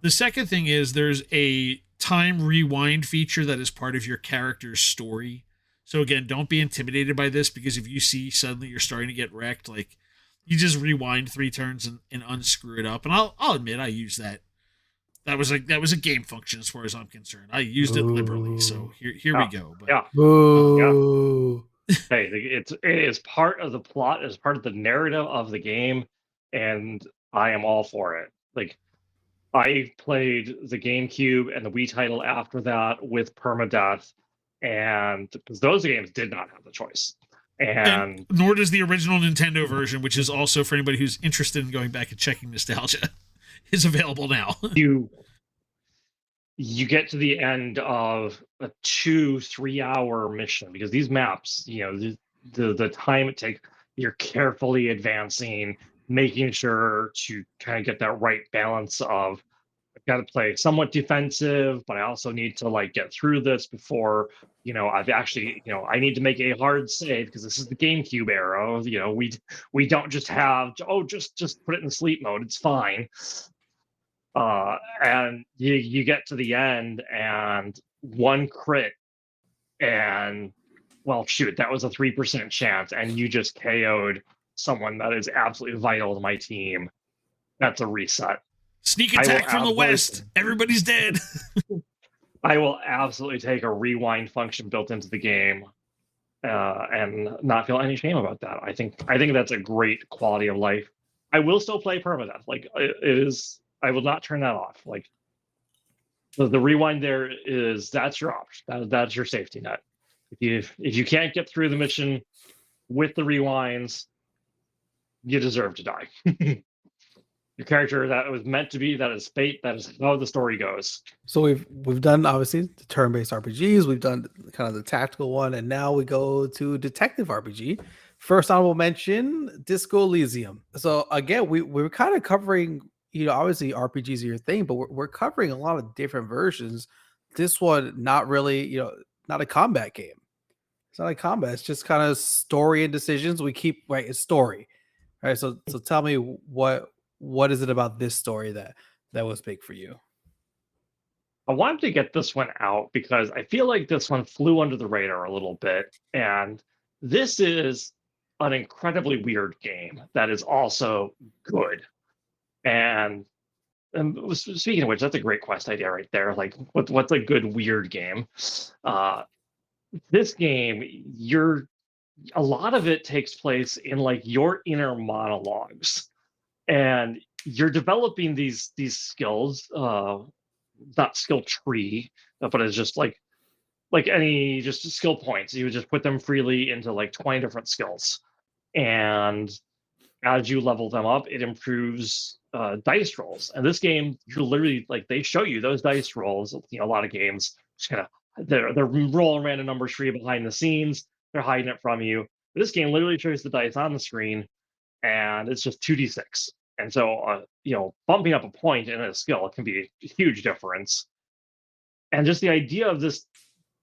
The second thing is there's a time rewind feature that is part of your character's story. So again, don't be intimidated by this, because if you see suddenly you're starting to get wrecked, like, you just rewind 3 turns and unscrew it up. And I'll admit I used that. That was a game function as far as I'm concerned. I used it liberally. So here we go. But, Yeah. Boo. Hey, it is part of the plot, as part of the narrative of the game, and I am all for it. Like, I played the GameCube and the Wii title after that with permadeath, and because those games did not have the choice. And nor does the original Nintendo version, which is also, for anybody who's interested in going back and checking nostalgia, is available now. you get to the end of a 2-3 hour mission, because these maps, the time it takes, you're carefully advancing, making sure to kind of get that right balance of, I've got to play somewhat defensive, but I also need to like get through this before, I've actually, I need to make a hard save, because this is the GameCube era. We don't just have, just put it in sleep mode, it's fine. And you get to the end and one crit, and well, shoot, that was a 3% chance, and you just KO'd someone that is absolutely vital to my team. That's a reset. Sneak attack from the west. Everybody's dead. I will absolutely take a rewind function built into the game, and not feel any shame about that. I think that's a great quality of life. I will still play permadeath. Like, it is. I will not turn that off. Like, the rewind there is, that's your option. That's your safety net. If you can't get through the mission with the rewinds, you deserve to die. Your character that was meant to be, that is fate, that is how the story goes. So we've done obviously the turn-based RPGs, we've done kind of the tactical one, and now we go to detective RPG. First honorable mention, Disco Elysium. So again, we're kind of covering, obviously RPGs are your thing, but we're covering a lot of different versions. This one, not really, not a combat game. It's not a combat. It's just kind of story and decisions. It's story. All right. So tell me what is it about this story that was big for you? I wanted to get this one out because I feel like this one flew under the radar a little bit. And this is an incredibly weird game that is also good. And speaking of which, that's a great quest idea right there. Like, what's a good weird game? This game, a lot of it takes place in like your inner monologues, and you're developing these skills. Not skill tree, but it's just like any just skill points. You would just put them freely into like 20 different skills, and as you level them up, it improves dice rolls. And this game, you literally, like, they show you those dice rolls. A lot of games just kind of they're rolling random numbers for you behind the scenes. They're hiding it from you. But this game literally shows the dice on the screen, and it's just 2d6. And so, bumping up a point in a skill can be a huge difference. And just the idea of this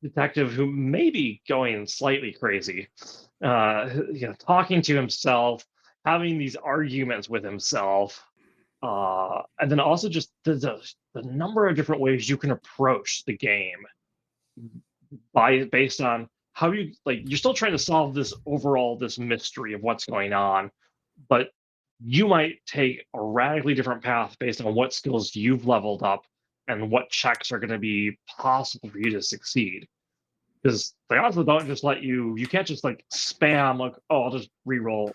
detective who may be going slightly crazy, talking to himself, having these arguments with himself, and then also just the number of different ways you can approach the game based on how you're still trying to solve this mystery of what's going on, but you might take a radically different path based on what skills you've leveled up and what checks are going to be possible for you to succeed. Because they also don't just let you can't just like spam, like, oh, I'll just reroll.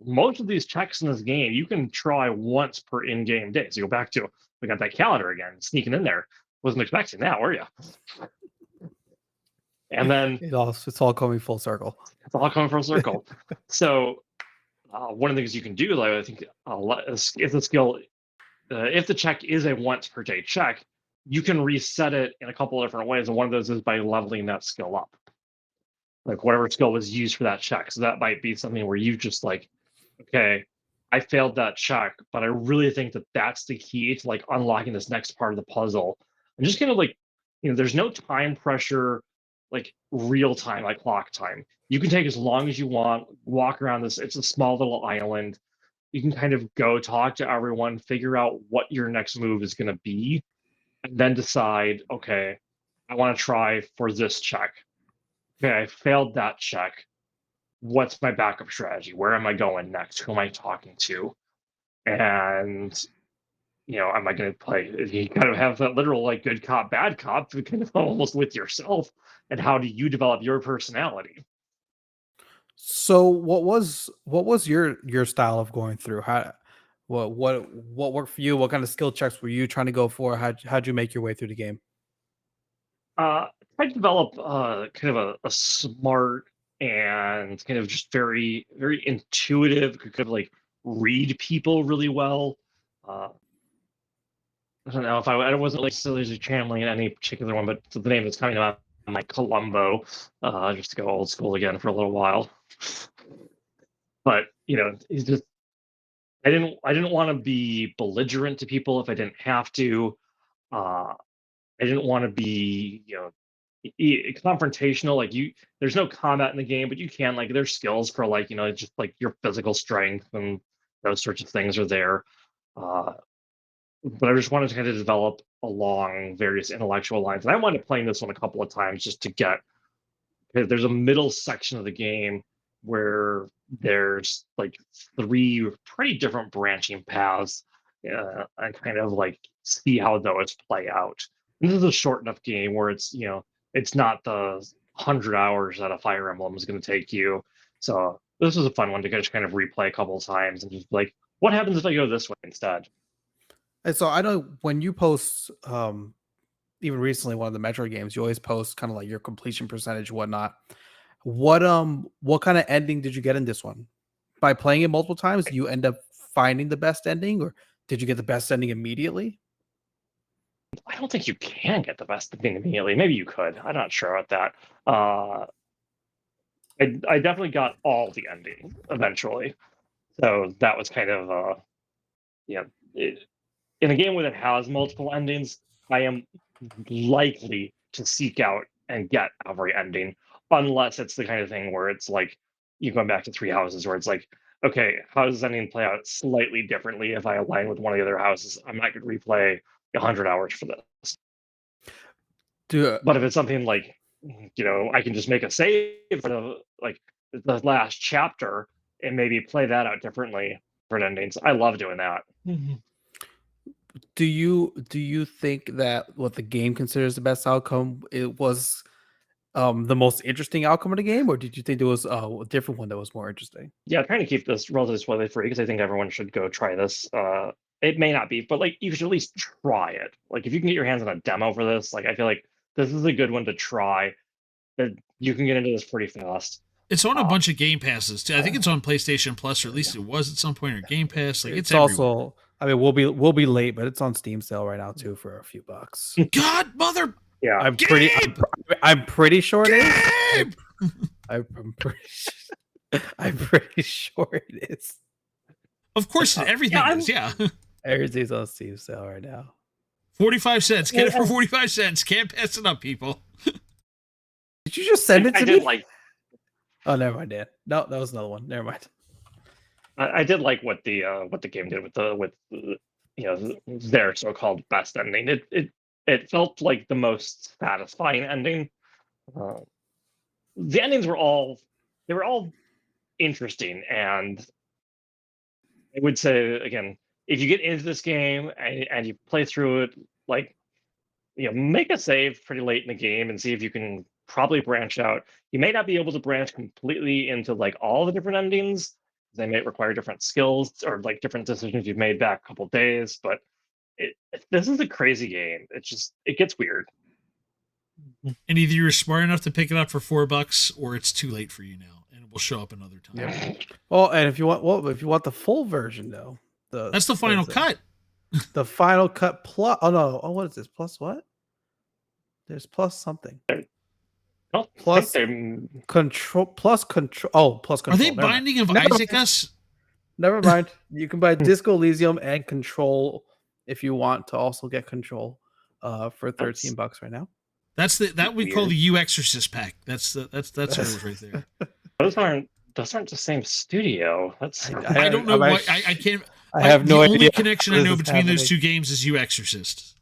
most of these checks in this game you can try once per in-game day. So go back to, we got that calendar again sneaking in there. Wasn't expecting that, were you? And then It's all coming full circle. it's all coming full circle. So one of the things you can do, like I think, if the skill, if the check is a once per day check, you can reset it in a couple of different ways, and one of those is by leveling that skill up. Like whatever skill was used for that check. So that might be something where you just like, okay, I failed that check, but I really think that that's the key to like unlocking this next part of the puzzle. And just kind of like, there's no time pressure, like real time, like clock time. You can take as long as you want, walk around this. It's a small little island. You can kind of go talk to everyone, figure out what your next move is going to be, and then decide, okay, I want to try for this check. Okay, I failed that check. What's my backup strategy? Where am I going next? Who am I talking to? And am I going to play? You kind of have that literal like good cop, bad cop, kind of almost with yourself. And how do you develop your personality? So what was your style of going through? What worked for you? What kind of skill checks were you trying to go for? How'd you make your way through the game? Try to develop kind of a smart and kind of just very, very intuitive, could kind of like read people really well. I don't know if I wasn't like necessarily channeling any particular one, but the name that's coming up, like Columbo, just to go old school again for a little while. But he's just, I didn't want to be belligerent to people if I didn't have to. I didn't want to be confrontational. Like there's no combat in the game, but you can, like, there's skills for like just like your physical strength and those sorts of things are there. But I just wanted to kind of develop along various intellectual lines, and I wanted to play this one a couple of times just to get, because there's a middle section of the game where there's like 3 pretty different branching paths, and kind of like see how those play out. And this is a short enough game where it's it's not the 100 hours that a Fire Emblem is going to take you. So this was a fun one to just kind of replay a couple of times and just like, what happens if I go this way instead? And so I know when you post, even recently, one of the Metro games, you always post kind of like your completion percentage, whatnot. What kind of ending did you get in this one? By playing it multiple times, do you end up finding the best ending, or did you get the best ending immediately? I don't think you can get the best thing immediately. Maybe you could. I'm not sure about that. I definitely got all the ending eventually. So that was kind of in a game where it has multiple endings, I am likely to seek out and get every ending, unless it's the kind of thing where it's like you going back to 3 houses, where it's like, okay, how does this ending play out slightly differently if I align with one of the other houses? I'm not going to replay 100 hours for this. But if it's something like, I can just make a save for the last chapter and maybe play that out differently for endings. I love doing that. Do you think that what the game considers the best outcome, it was the most interesting outcome of the game, or did you think there was a different one that was more interesting? Yeah, trying to keep this relatively spoiler free because I think everyone should go try this. It may not be, but like you should at least try it. Like if you can get your hands on a demo for this, like I feel like this is a good one to try. That you can get into this pretty fast. It's on a bunch of Game Passes too. I think it's on PlayStation Plus, or at least it was at some point, or Game Pass. Like It's everywhere. also, I mean, we'll be late, but it's on Steam sale right now too for a few bucks. God, mother. Yeah, I'm pretty sure it is. I'm pretty sure it is. Of course, everything is. Yeah. Everything's on Steam sale right now. 45 cents. Get it for 45 cents. Can't pass it up, people. Did you just send it to I me? did like. Oh, never mind, Dan. No, that was another one. Never mind. I did like what the game did with their so-called best ending. It felt like the most satisfying ending. The endings were all interesting, and I would say again, if you get into this game and you play through it, like make a save pretty late in the game and see if you can probably branch out. You may not be able to branch completely into like all the different endings, They may require different skills or like different decisions you've made back a couple days. But this is a crazy game. It gets weird. And either you're smart enough to pick it up for $4 or it's too late for you now and it will show up another time. Yeah. Well, and if you want the full version though, that's the final cut. The final cut plus. Oh no! Oh, what is this? Plus what? There's plus something. Plus control. Plus control. Oh, plus control. Are they Binding of Isaac us? Never mind. You can buy Disco Elysium and Control if you want to also get Control for $13 right now. That's that we call the U Exorcist pack. That's yours right there. Those aren't the same studio. I don't know why I can't. I have no idea. The only connection I know between those two games is U Exorcist.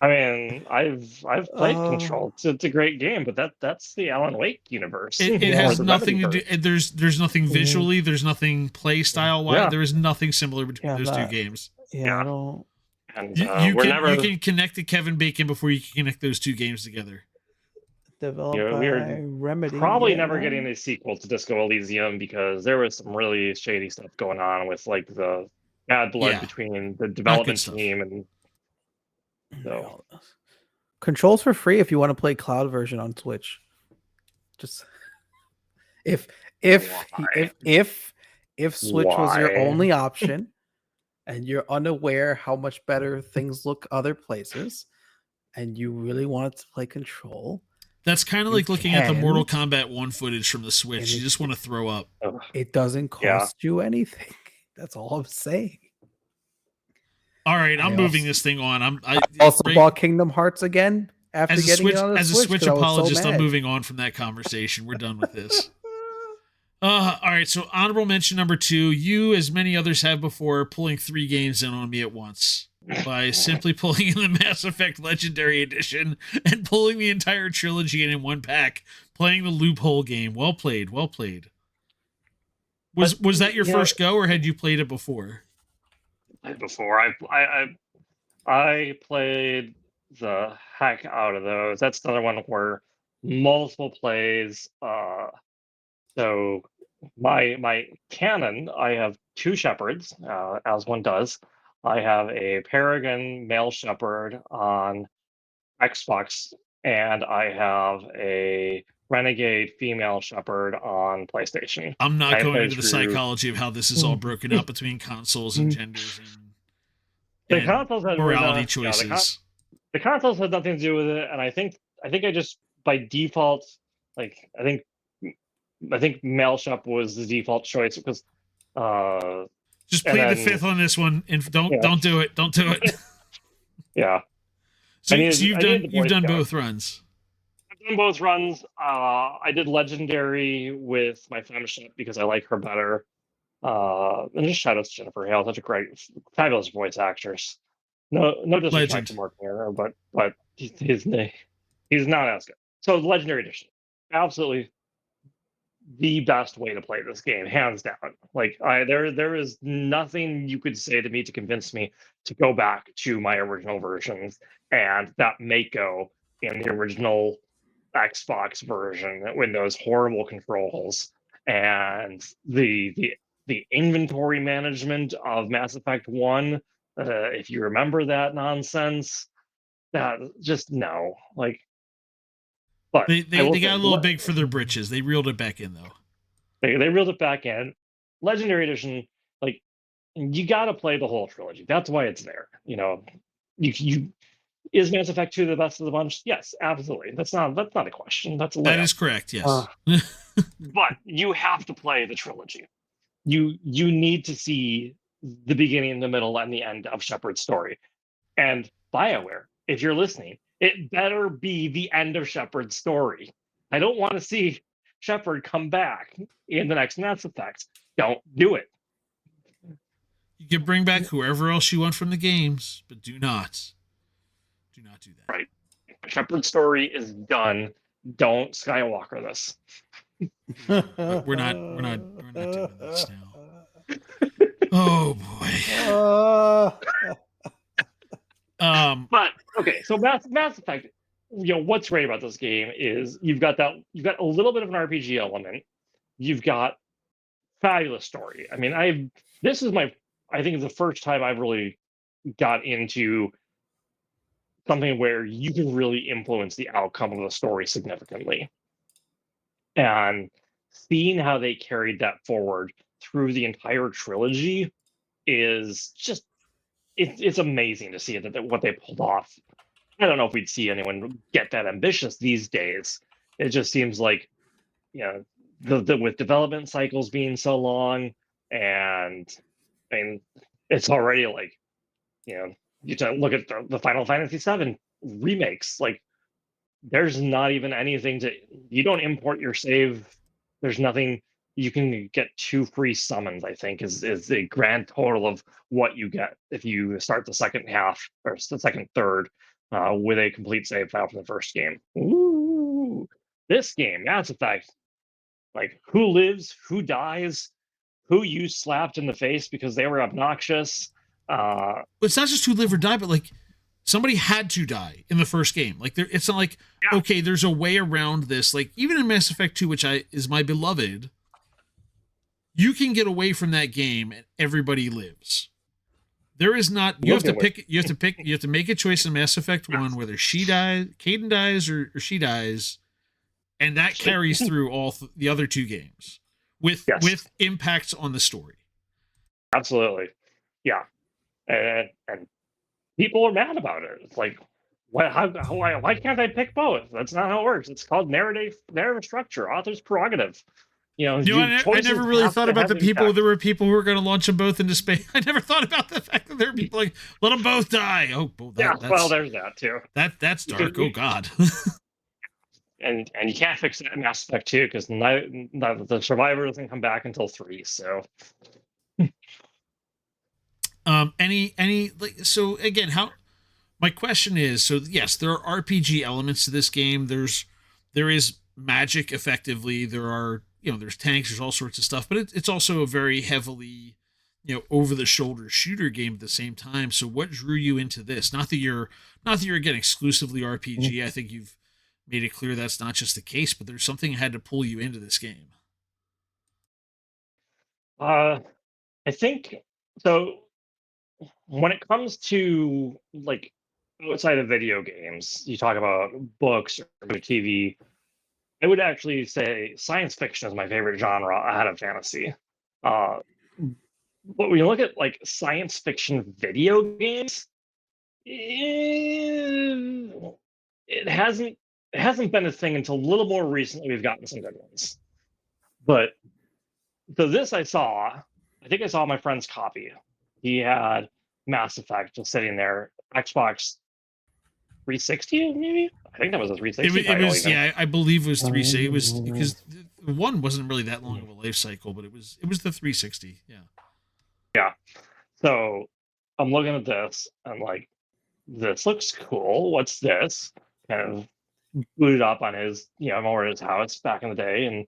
I mean, I've played Control. It's a great game, but that's the Alan Wake universe. It has nothing to do. There's nothing visually. There's nothing play style wise. Yeah. There is nothing similar between those two games. Yeah, I don't. And you can connect to Kevin Bacon before you can connect those two games together. Developed by Remedy. Probably never getting a sequel to Disco Elysium because there was some really shady stuff going on with like the bad blood between the development team and. So. Control's for free if you want to play cloud version on Switch. Just if Switch was your only option and you're unaware how much better things look other places and you really wanted to play Control. That's kind of like looking at the Mortal Kombat 1 footage from the Switch. You just want to throw up. It doesn't cost you anything. That's all I'm saying. All right, I'm moving this thing on. I also bought Kingdom Hearts again after getting it on the Switch. As a Switch apologist, I'm moving on from that conversation. We're done with this. All right, so honorable mention number 2. You, as many others have before, pulling 3 games in on me at once by simply pulling in the Mass Effect Legendary Edition and pulling the entire trilogy in one pack, playing the loophole game. Well played, well played. Was that your first go, or had you played it before? Before I played the heck out of those. That's another one where multiple plays. So my canon, I have 2 shepherds, as one does. I have a Paragon male shepherd on Xbox, and I have a Renegade female shepherd on PlayStation. I'm not going into the psychology of how this is all broken up between consoles and genders and consoles had morality choices. The consoles had nothing to do with it, and I think I just by default, like I think male shep was the default choice because just play the 5th on this one and don't do it. Don't do it. Yeah. So you've done both runs. I've done both runs. I did Legendary with my femship because I like her better. And just shout out to Jennifer Hale, such a great, fabulous voice actress. No disrespect to Mark Mirror, but he's not as good. So the Legendary Edition, absolutely the best way to play this game, hands down. Like there is nothing you could say to me to convince me to go back to my original versions, and that Mako in the original Xbox version with those horrible controls and the inventory management of Mass Effect 1, if you remember that nonsense, that just no. Like, but they got a little big for their britches. They reeled it back in though. They reeled it back in. Legendary Edition, like you got to play the whole trilogy. That's why it's there. You know, you is Mass Effect 2 the best of the bunch? Yes, absolutely. That's not a question. That is correct. Yes, but you have to play the trilogy. You need to see the beginning, the middle, and the end of Shepard's story. And BioWare, if you're listening, it better be the end of Shepard's story. I don't want to see Shepard come back in the next Mass Effect. Don't do it. You can bring back whoever else you want from the games, but do not do that. Right. Shepard's story is done. Don't Skywalker this. We're not doing this now. Oh boy. But okay, so Mass Effect, what's great about this game is you've got a little bit of an RPG element. You've got fabulous story. I mean, I think it's the first time I've really got into something where you can really influence the outcome of the story significantly. And seeing how they carried that forward through the entire trilogy is just it's amazing to see that what they pulled off. I don't know if we'd see anyone get that ambitious these days. It just seems like, you know, with development cycles being so long, and I mean, it's already like, you know, you look at the Final Fantasy VII remakes. Like, there's not even anything you don't import your save. There's nothing. You can get 2 free summons, I think, is the grand total of what you get if you start the second half or the second third with a complete save file from the first game. Ooh, this game, Mass Effect, like, who lives, who dies, who you slapped in the face because they were obnoxious. It's not just who live or die, but like somebody had to die in the first game. Like, it's not like, okay, there's a way around this. Like, even in Mass Effect 2, which is my beloved, you can get away from that game and everybody lives. There is not, you have to make a choice in Mass Effect 1 whether Kaidan dies or she dies, and that carries through all the other 2 games with impacts on the story. Absolutely. Yeah. And people are mad about it. It's like, why can't I pick both? That's not how it works. It's called narrative structure, author's prerogative. I never really thought about the people. Impact. There were people who were going to launch them both into space. I never thought about the fact that there were people like, let them both die. Oh, well, there's that too. That's dark. Oh God. and you can't fix it in Mass Effect 2 because the survivor doesn't come back until 3. So. So again, my question is, so yes, there are RPG elements to this game. There is magic effectively. There are, there's tanks, there's all sorts of stuff, but it's also a very heavily, over the shoulder shooter game at the same time. So what drew you into this? Not that you're again exclusively RPG. I think you've made it clear that's not just the case, but there's something that had to pull you into this game. I think so. When it comes to like outside of video games, you talk about books or TV, I would actually say science fiction is my favorite genre ahead of fantasy. But when you look at like science fiction video games, it hasn't been a thing until a little more recently. We've gotten some good ones. But so this I think I saw my friend's copy. He had Mass Effect just sitting there. Xbox 360, maybe? I think that was a 360. It was, I believe it was 360. It was because the 1 wasn't really that long of a life cycle, but it was the 360. Yeah. Yeah. So I'm looking at this. I'm like, this looks cool. What's this? Kind of booted up on his, I'm over at his house back in the day and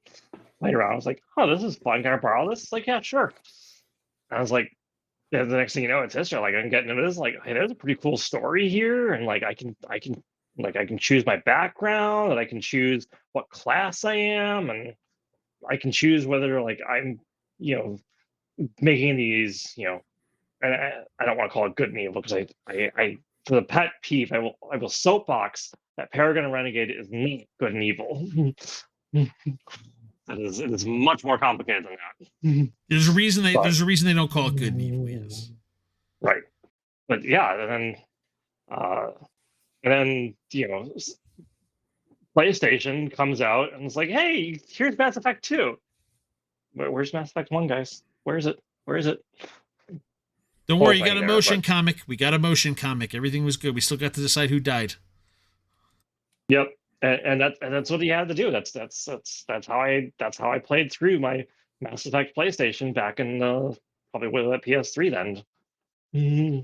played around. I was like, oh, this is fun. Can I borrow this? Like, yeah, sure. And I was like, the next thing you know, it's history. Like, I'm getting into this. Like, hey, there's a pretty cool story here, and like I can choose my background, and I can choose what class I am, and I can choose whether like I'm, making these, and I don't want to call it good and evil because I for the pet peeve, I will soapbox that Paragon and Renegade is not good and evil. It is much more complicated than that. There's a reason they don't call it good and evil. Yes, right. But yeah, and then PlayStation comes out and it's like, hey, here's Mass Effect 2. Where's Mass Effect 1, guys? Where is it? Don't worry, you got a motion comic. We got a motion comic. Everything was good. We still got to decide who died. Yep. And that's what he had to do. That's how I played through my Mass Effect PlayStation back in probably with that PS3 then. Mm-hmm.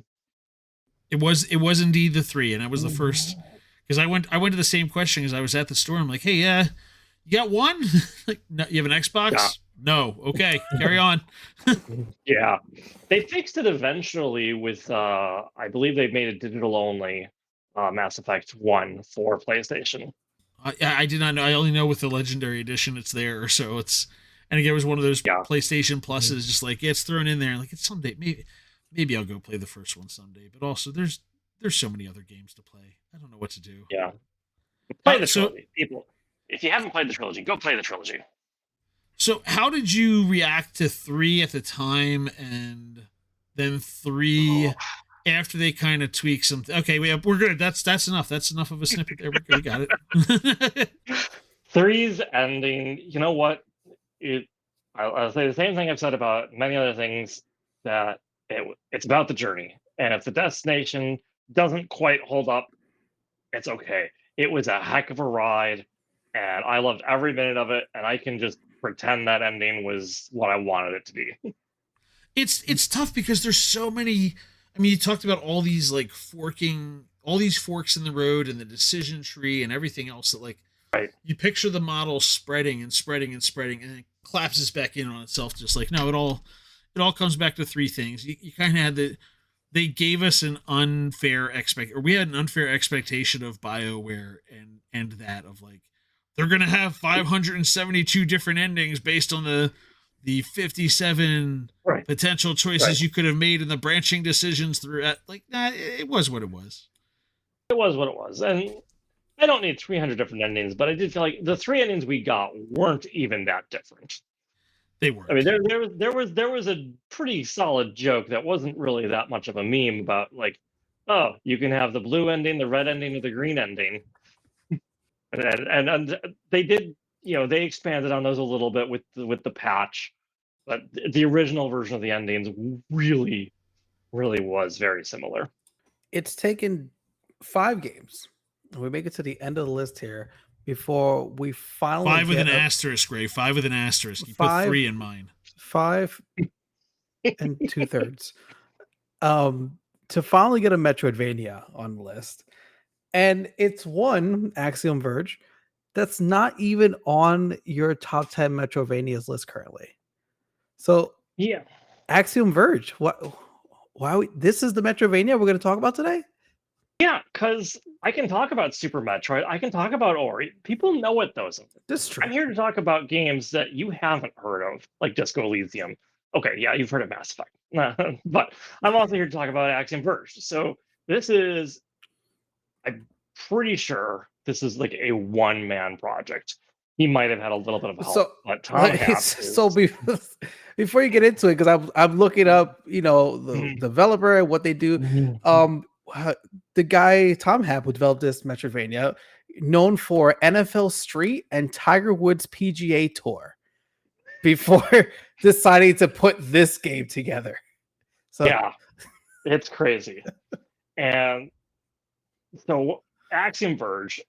It was indeed the 3, and I was the first because I went to the same question because I was at the store. I'm like, hey, you got one? Like, no, you have an Xbox? Yeah. No. Okay, carry on. Yeah, they fixed it eventually with I believe they made a digital only Mass Effect 1 for PlayStation. I did not know. I only know with the Legendary Edition it's there, so it's And again, it was one of those Yeah. PlayStation Pluses, just like it's thrown in there. Like it's someday, maybe I'll go play the first one someday. But also, there's so many other games to play. I don't know what to do. Yeah. Play the So trilogy, people. If you haven't played the trilogy, go play the trilogy. So how did you react to 3 at the time, and then 3 after they kind of tweak something? Okay, we're good. That's enough. That's enough of a snippet there. We're good. We got it. 3's ending, you know what? I'll say the same thing I've said about many other things, that it's about the journey. And if the destination doesn't quite hold up, it's okay. It was a heck of a ride, and I loved every minute of it, and I can just pretend that ending was what I wanted it to be. It's tough because there's so many. I mean, you talked about all these like all these forks in the road, and the decision tree, and everything else that like Right. you picture the model spreading and spreading and spreading, and it collapses back in on itself. Just like no, it all comes back to 3 things. You kind of had they gave us an unfair we had an unfair expectation of BioWare, and that of like they're gonna have 572 different endings based on the 57 Right. potential choices Right. you could have made, and the branching decisions through. Like, nah, it was what it was. It was what it was. And I don't need 300 different endings, but I did feel like the 3 endings we got weren't even that different. They were. I mean, there was a pretty solid joke that wasn't really that much of a meme about like, oh, you can have the blue ending, the red ending, or the green ending. And they did, they expanded on those a little bit with the patch, but the original version of the endings really, really was very similar. It's taken 5 games. We make it to the end of the list here before we finally 5 with get an asterisk, Ray. 5 with an asterisk. You put 5 3 in mine. 5 and 2/3 to finally get a Metroidvania on the list. And it's one, Axiom Verge, that's not even on your top 10 Metroidvanias list currently. So Yeah. Axiom Verge, this is the Metroidvania we're going to talk about today? Yeah, because I can talk about Super Metroid, I can talk about Ori. People know what those are. This is true. I'm here to talk about games that you haven't heard of, like Disco Elysium. Okay, yeah, you've heard of Mass Effect. But I'm also here to talk about Axiom Verge. So this is, I'm pretty sure this is like a one-man project. He might have had a little bit of help, but Tom Happ is... So before you get into it, because I'm looking up, the developer and what they do. The guy Tom Happ, who developed this Metroidvania, known for NFL Street and Tiger Woods PGA Tour, before deciding to put this game together. So yeah, it's crazy. And so Axiom Verge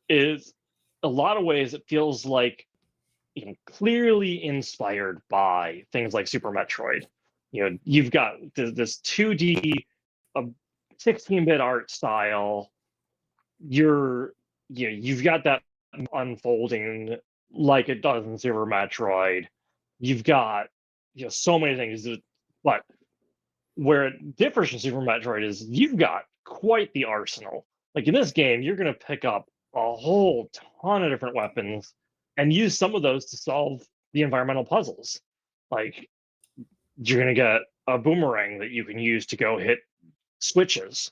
is, a lot of ways, it feels like clearly inspired by things like Super Metroid. You've got this 2D 16-bit art style. You've got that unfolding like it does in Super Metroid. You've got so many things, but where it differs from Super Metroid is you've got quite the arsenal. Like in this game, you're going to pick up a whole ton of different weapons and use some of those to solve the environmental puzzles. Like you're going to get a boomerang that you can use to go hit switches.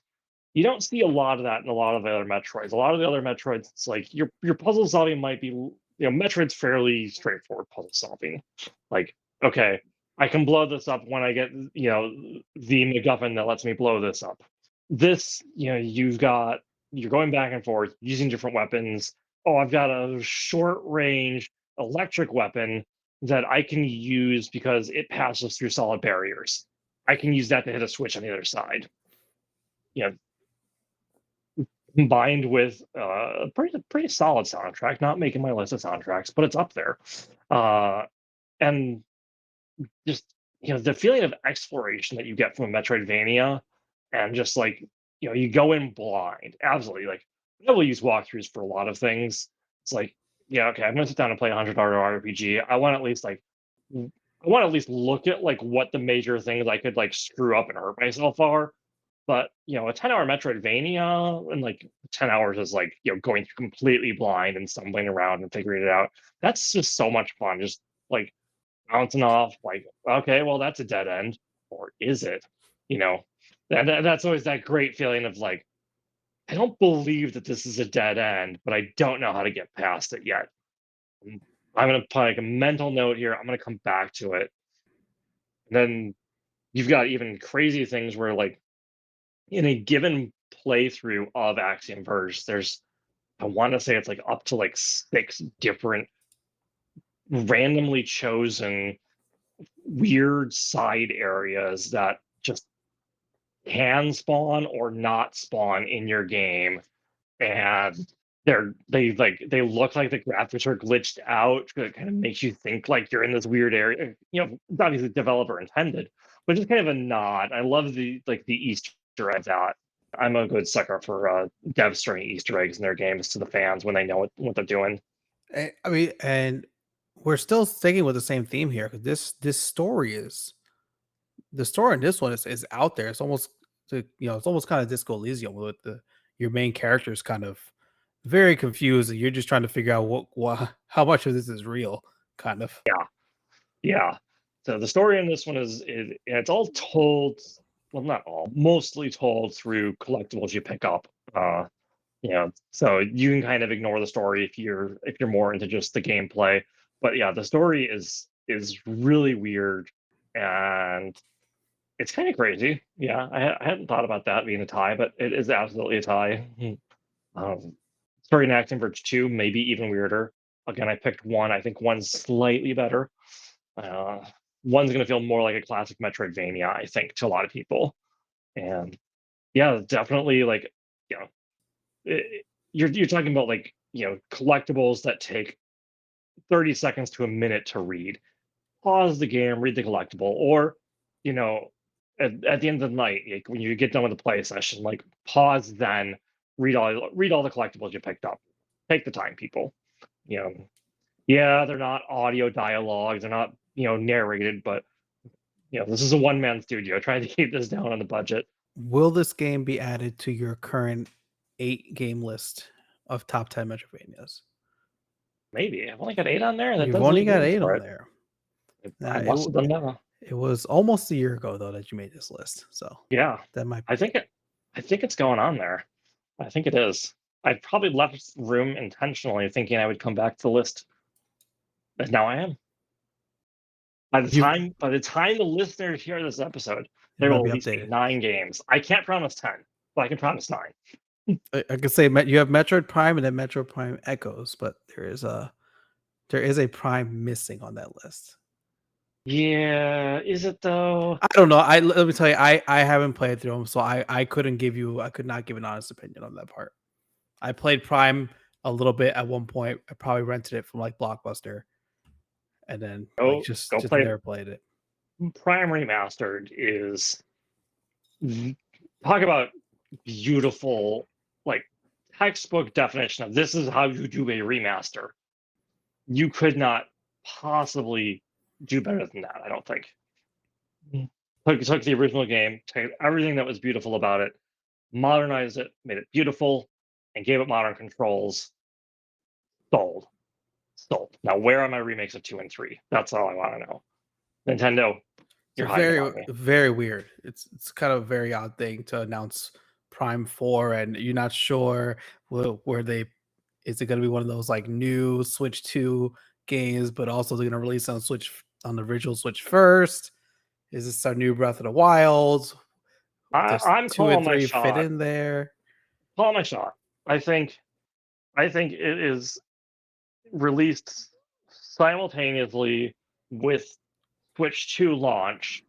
You don't see a lot of that in a lot of the other Metroids. A lot of the other Metroids, it's like your puzzle solving might be, Metroid's fairly straightforward puzzle solving. Like, okay, I can blow this up when I get, the MacGuffin that lets me blow this up. This, you're going back and forth using different weapons. Oh, I've got a short range electric weapon that I can use because it passes through solid barriers. I can use that to hit a switch on the other side. Combined with a pretty solid soundtrack, not making my list of soundtracks, but it's up there. And just the feeling of exploration that you get from a Metroidvania, and just like you go in blind. Absolutely, like I will use walkthroughs for a lot of things. It's like, yeah, okay, I'm gonna sit down and play a $100 RPG. I want at least look at like what the major things I could like screw up and hurt myself are. But a 10-hour Metroidvania, and like 10 hours is like going through completely blind and stumbling around and figuring it out. That's just so much fun. Just like bouncing off like, okay, well, that's a dead end, or is it? You know, that's always that great feeling of like, I don't believe that this is a dead end, but I don't know how to get past it yet. Mm, I'm gonna put like a mental note here. I'm gonna come back to it. And then you've got even crazy things where like in a given playthrough of Axiom Verge, there's I want to say it's like up to like 6 different randomly chosen weird side areas that just can spawn or not spawn in your game, and they look like the graphics are glitched out. It kind of makes you think like you're in this weird area. It's obviously developer intended, but just kind of a nod. I love the Easter eggs out. I'm a good sucker for devs throwing Easter eggs in their games to the fans when they know what they're doing. I mean, and we're still sticking with the same theme here because this story is the story in this one is out there. It's almost it's almost kind of Disco Elysium with your main character is kind of very confused and you're just trying to figure out what how much of this is real, kind of. Yeah. So the story in this one it's all told, well, not all, mostly told through collectibles you pick up. So you can kind of ignore the story if you're more into just the gameplay. But yeah, the story is really weird and it's kind of crazy. Yeah, I hadn't thought about that being a tie, but it is absolutely a tie. Um, Story in Axiom Verge 2, maybe even weirder. Again, I picked one. I think one's slightly better. Uh, One's going to feel more like a classic Metroidvania, I think, to a lot of people. And yeah, definitely like, you know, you're talking about like, collectibles that take 30 seconds to a minute to read. Pause the game, read the collectible, or, you know, at the end of the night, like when you get done with the play session, like pause, then read all the collectibles you picked up. Take the time, people. You know, yeah, they're not audio dialogues, they're not narrated, but this is a one-man studio trying to keep this down on the budget. Will this game be added to your current 8-game list of top 10 Metrovanias? Maybe I've only got 8 on there. That You've does only leave got room 8 for on it. there. I must have done that. It was almost a year ago though that you made this list, so Yeah, that might. I think it's going on there. I think it is. I probably left room intentionally, thinking I would come back to the list, but now I am. By the time the listeners hear this episode, there will be at least be updated. 9 games. I can't promise 10, but I can promise 9. I could say you have Metroid Prime and then Metroid Prime Echoes, but there is a Prime missing on that list. Yeah, is it though? I don't know. Let me tell you, I haven't played through them, so I could not give an honest opinion on that part. I played Prime a little bit at one point. I probably rented it from like Blockbuster, and then just play never played it. Prime Remastered is talk about beautiful, like textbook definition of this is how you do a remaster. You could not possibly do better than that, I don't think. Took the original game, took everything that was beautiful about it, modernized it, made it beautiful, and gave it modern controls. Sold. Now, where are my remakes of 2 and 3? That's all I want to know. Nintendo, you're hiding on me. Very weird. It's kind of a very odd thing to announce Prime 4, and you're not sure is it going to be one of those like new Switch 2 games, but also they're going to release on the original Switch first. Is this our new Breath of the Wild? I'm 2 and 3 my shot. fit in there. Call my shot. I think it is released simultaneously with Switch 2 launch,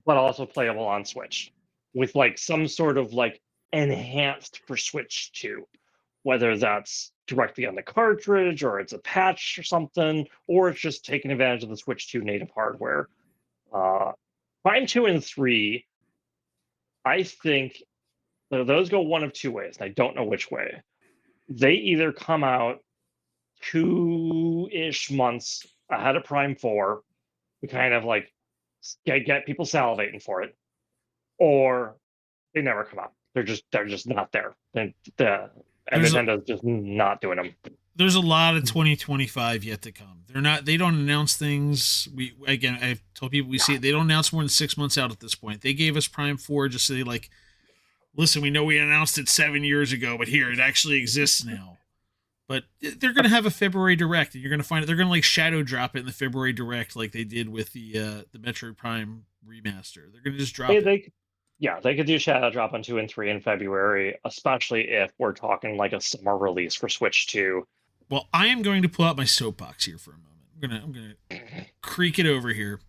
but also playable on Switch with like some sort of like enhanced for Switch 2, whether that's directly on the cartridge or it's a patch or something, or it's just taking advantage of the Switch 2 native hardware. Prime 2 and 3, I think those go one of 2 ways, and I don't know which way. They either come out 2-ish months ahead of Prime 4, to kind of like get people salivating for it, or they never come out. They're just not there. And Nintendo's just not doing them. there's a lot of 2025 yet to come. They don't announce things. I've told people we see it. They don't announce more than 6 months out at this point. They gave us Prime 4 just so they like, listen, we know we announced it 7 years ago, but here it actually exists now. But they're going to have a February Direct, and you're going to find it. They're going to like shadow drop it in the February Direct, like they did with the Metroid Prime remaster. They're going to just drop it. They could do shadow drop on 2 and 3 in February, especially if we're talking like a summer release for Switch 2. Well, I am going to pull out my soapbox here for a moment. I'm gonna creak it over here.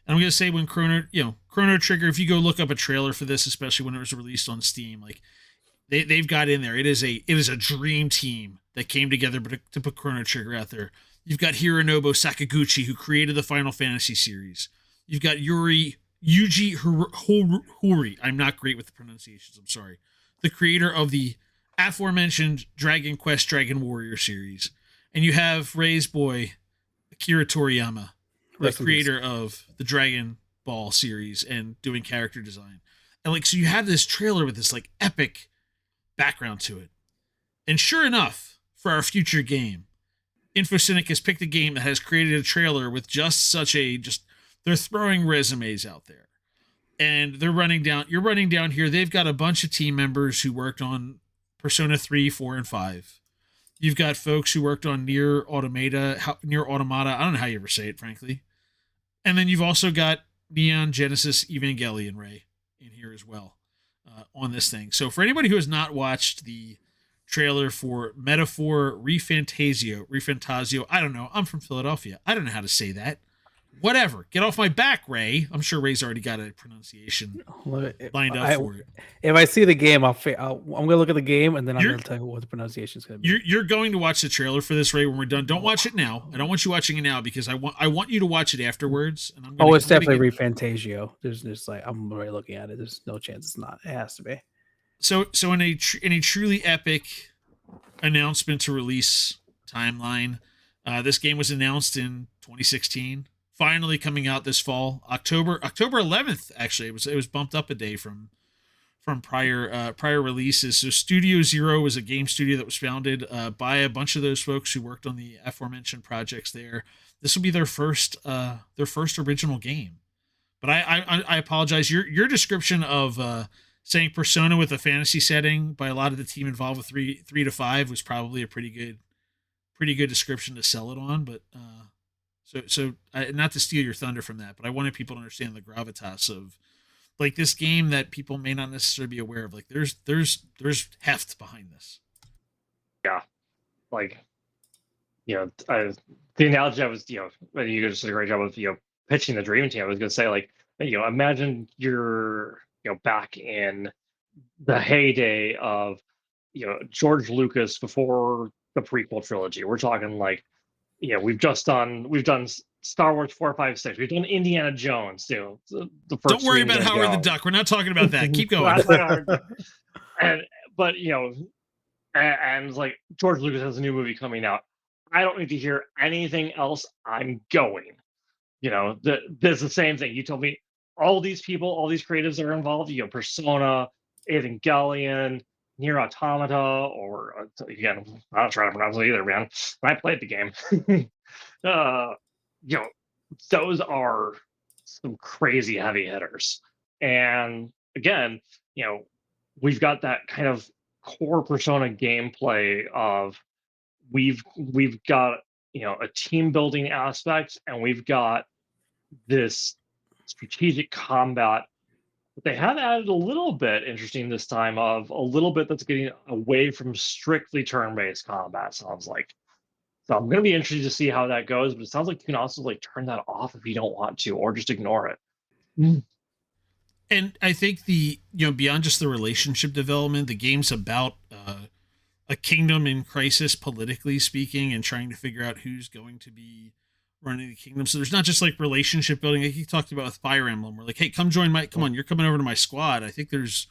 And I'm gonna say when Chrono Trigger, if you go look up a trailer for this, especially when it was released on Steam, like they've got in there. It is a dream team that came together to put Chrono Trigger out there. You've got Hironobu Sakaguchi, who created the Final Fantasy series. You've got Yuji Horii. I'm not great with the pronunciations. I'm sorry. The creator of the aforementioned Dragon Quest Dragon Warrior series. And you have Ray's boy, Akira Toriyama, the creator of the Dragon Ball series and doing character design. And like, so you have this trailer with this like epic background to it. And sure enough, for our future game, infocynic has picked a game that has created a trailer with they're throwing resumes out there. And you're running down here. They've got a bunch of team members who worked on Persona 3, 4, and 5. You've got folks who worked on Nier Automata. I don't know how you ever say it, frankly. And then you've also got Neon Genesis Evangelion Ray in here as well on this thing. So for anybody who has not watched the trailer for Metaphor Refantasio, I don't know. I'm from Philadelphia. I don't know how to say that. Whatever. Get off my back, Ray. I'm sure Ray's already got a pronunciation lined up for it. If I see the game, I'm going to look at the game, and then I'm going to tell you what the pronunciation is going to be. You're going to watch the trailer for this, Ray, when we're done. Don't watch it now. I don't want you watching it now because I want you to watch it afterwards. And it's definitely Refantasio. There's like, I'm already looking at it. There's no chance it's not. It has to be. So in a truly epic announcement to release timeline, this game was announced in 2016. Finally coming out this fall, October 11th. Actually, it was bumped up a day from prior releases. So Studio Zero was a game studio that was founded by a bunch of those folks who worked on the aforementioned projects there. This will be their first original game. But I apologize. Your description of saying Persona with a fantasy setting by a lot of the team involved with 3 to 5 was probably a pretty good description to sell it on. But So not to steal your thunder from that, but I wanted people to understand the gravitas of like this game that people may not necessarily be aware of. Like there's heft behind this. Yeah. Like, the analogy I was, you just did a great job of, pitching the dream team. I was going to say, like, imagine you're, back in the heyday of, George Lucas before the prequel trilogy. We're talking like, we've done Star Wars 4, 5, 6. We've done Indiana Jones, the first. Don't worry about Howard the Duck. We're not talking about that. Keep going. And like George Lucas has a new movie coming out. I don't need to hear anything else. I'm going. There's the same thing. You told me all these people, all these creatives are involved. Persona, Evangelion, Nier Automata, or again, I'm not trying to pronounce it either, man. I played the game. Those are some crazy heavy hitters. And again, we've got that kind of core Persona gameplay of we've got a team building aspect, and we've got this strategic combat. But they have added a little bit interesting this time of a little bit that's getting away from strictly turn-based combat, sounds like. So I'm going to be interested to see how that goes, but it sounds like you can also like turn that off if you don't want to, or just ignore it. And I think beyond just the relationship development, the game's about a kingdom in crisis, politically speaking, and trying to figure out who's going to be running the kingdom. So there's not just like relationship building like you talked about with Fire Emblem. We're like, hey, come on, you're coming over to my squad. I think there's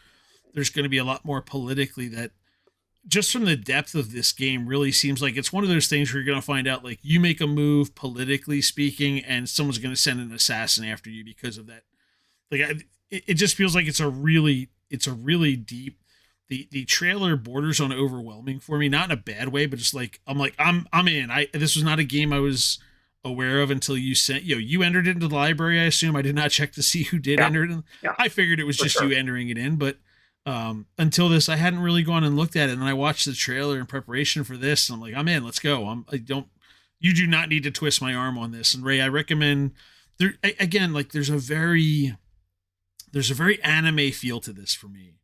going to be a lot more politically that just from the depth of this game really seems like it's one of those things where you're going to find out like you make a move politically speaking and someone's going to send an assassin after you because of that. Like it just feels like it's a really deep. the trailer borders on overwhelming for me, not in a bad way, but just like I'm in. This was not a game I was aware of until you sent you entered it into the library. I assume I did not check to see who did enter it in. Yeah, I figured it was just you entering it in, but until this I hadn't really gone and looked at it, and then I watched the trailer in preparation for this, and I'm like, I'm in, let's go. You do not need to twist my arm on this. And Ray, I recommend there again, like there's a very anime feel to this for me,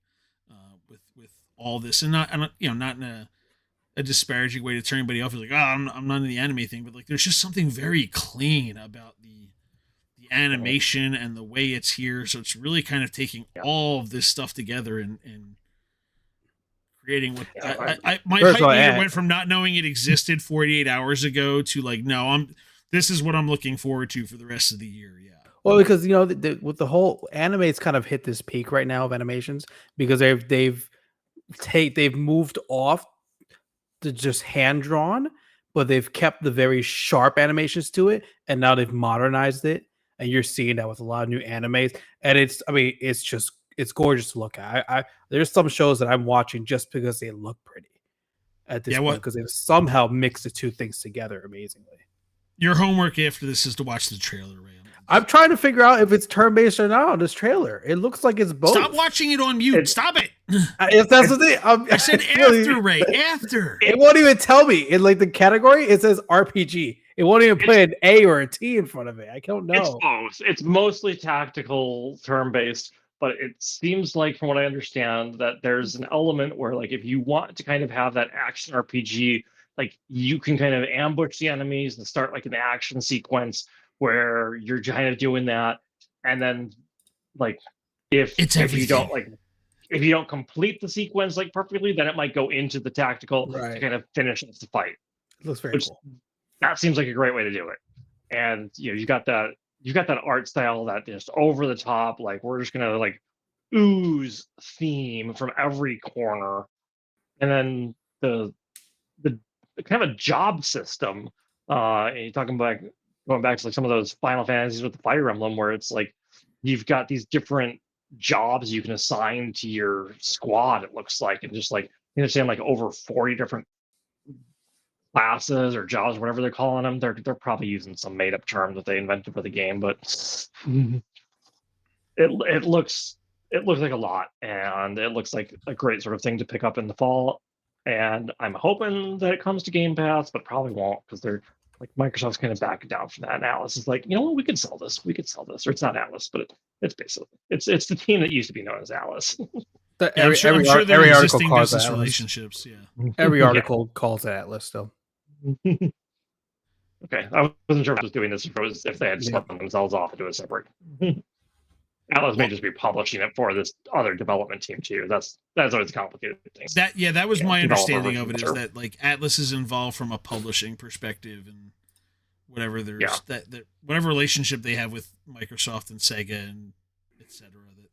with all this, and not not in a disparaging way to turn anybody off. You're like, oh, I'm not in the anime thing, but like there's just something very clean about the animation and the way it's here. So it's really kind of taking all of this stuff together and creating what my hype meter went from not knowing it existed 48 hours ago to like, no, this is what I'm looking forward to for the rest of the year. Yeah. Well, because with the whole anime's kind of hit this peak right now of animations because they've moved off to just hand drawn, but they've kept the very sharp animations to it, and now they've modernized it, and you're seeing that with a lot of new animes, and it's gorgeous to look at. There's some shows that I'm watching just because they look pretty at this point because they've somehow mixed the two things together amazingly. Your homework after this is to watch the trailer, Ray. I'm trying to figure out if it's turn-based or not on this trailer. It looks like it's both. Stop watching it on mute. Stop it. If that's the thing. I said after, Ray. After. It won't even tell me. In like the category, it says RPG. It won't even put an A or a T in front of it. I don't know. It's both. It's mostly tactical, turn-based, but it seems like, from what I understand, that there's an element where, like, if you want to kind of have that action RPG, like, you can kind of ambush the enemies and start like an action sequence where you're kind of doing that, and then like if you don't complete the sequence like perfectly, then it might go into the tactical to kind of finish the fight. It looks very cool. That seems like a great way to do it. And you got that art style that just over the top, like we're just gonna like ooze theme from every corner, and then the kind of a job system. You're talking about going back to like some of those Final Fantasies with the Fire Emblem, where it's like you've got these different jobs you can assign to your squad. It looks like, and just like you understand, like over 40 different classes or jobs, whatever they're calling them. They're probably using some made up term that they invented for the game, but it looks like a lot, and it looks like a great sort of thing to pick up in the fall. And I'm hoping that it comes to Game Pass, but probably won't, because they're like Microsoft's kind of backing down from that. And Atlas is like, you know what, we could sell this, or it's not Atlas, but it's basically it's the team that used to be known as Atlas. I'm sure there are existing business relationships. Yeah, every article calls it Atlas still. Okay, I wasn't sure if I was doing this if they had split themselves off into a separate. Atlas may just be publishing it for this other development team too. That's always a complicated thing. That was my understanding of it, is that like Atlas is involved from a publishing perspective, and whatever there's that whatever relationship they have with Microsoft and Sega and etc. that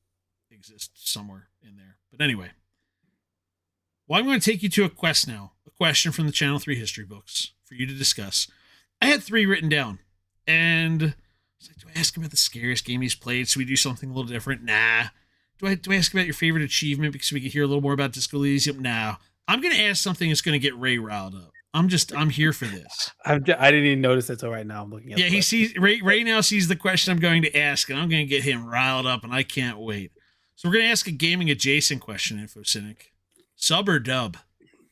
exists somewhere in there. But anyway, well, I'm going to take you to a quest now. A question from the Channel 3 history books for you to discuss. I had 3 written down, and I was like, do I ask him about the scariest game he's played? So we do something a little different? Nah. Do I ask about your favorite achievement because we can hear a little more about Disco Elysium? Nah. I'm going to ask something that's going to get Ray riled up. I'm here for this. I didn't even notice it till right now. I'm looking at. Yeah, he sees Ray now sees the question I'm going to ask, and I'm going to get him riled up, and I can't wait. So we're going to ask a gaming adjacent question, InfoCynic. Sub or dub?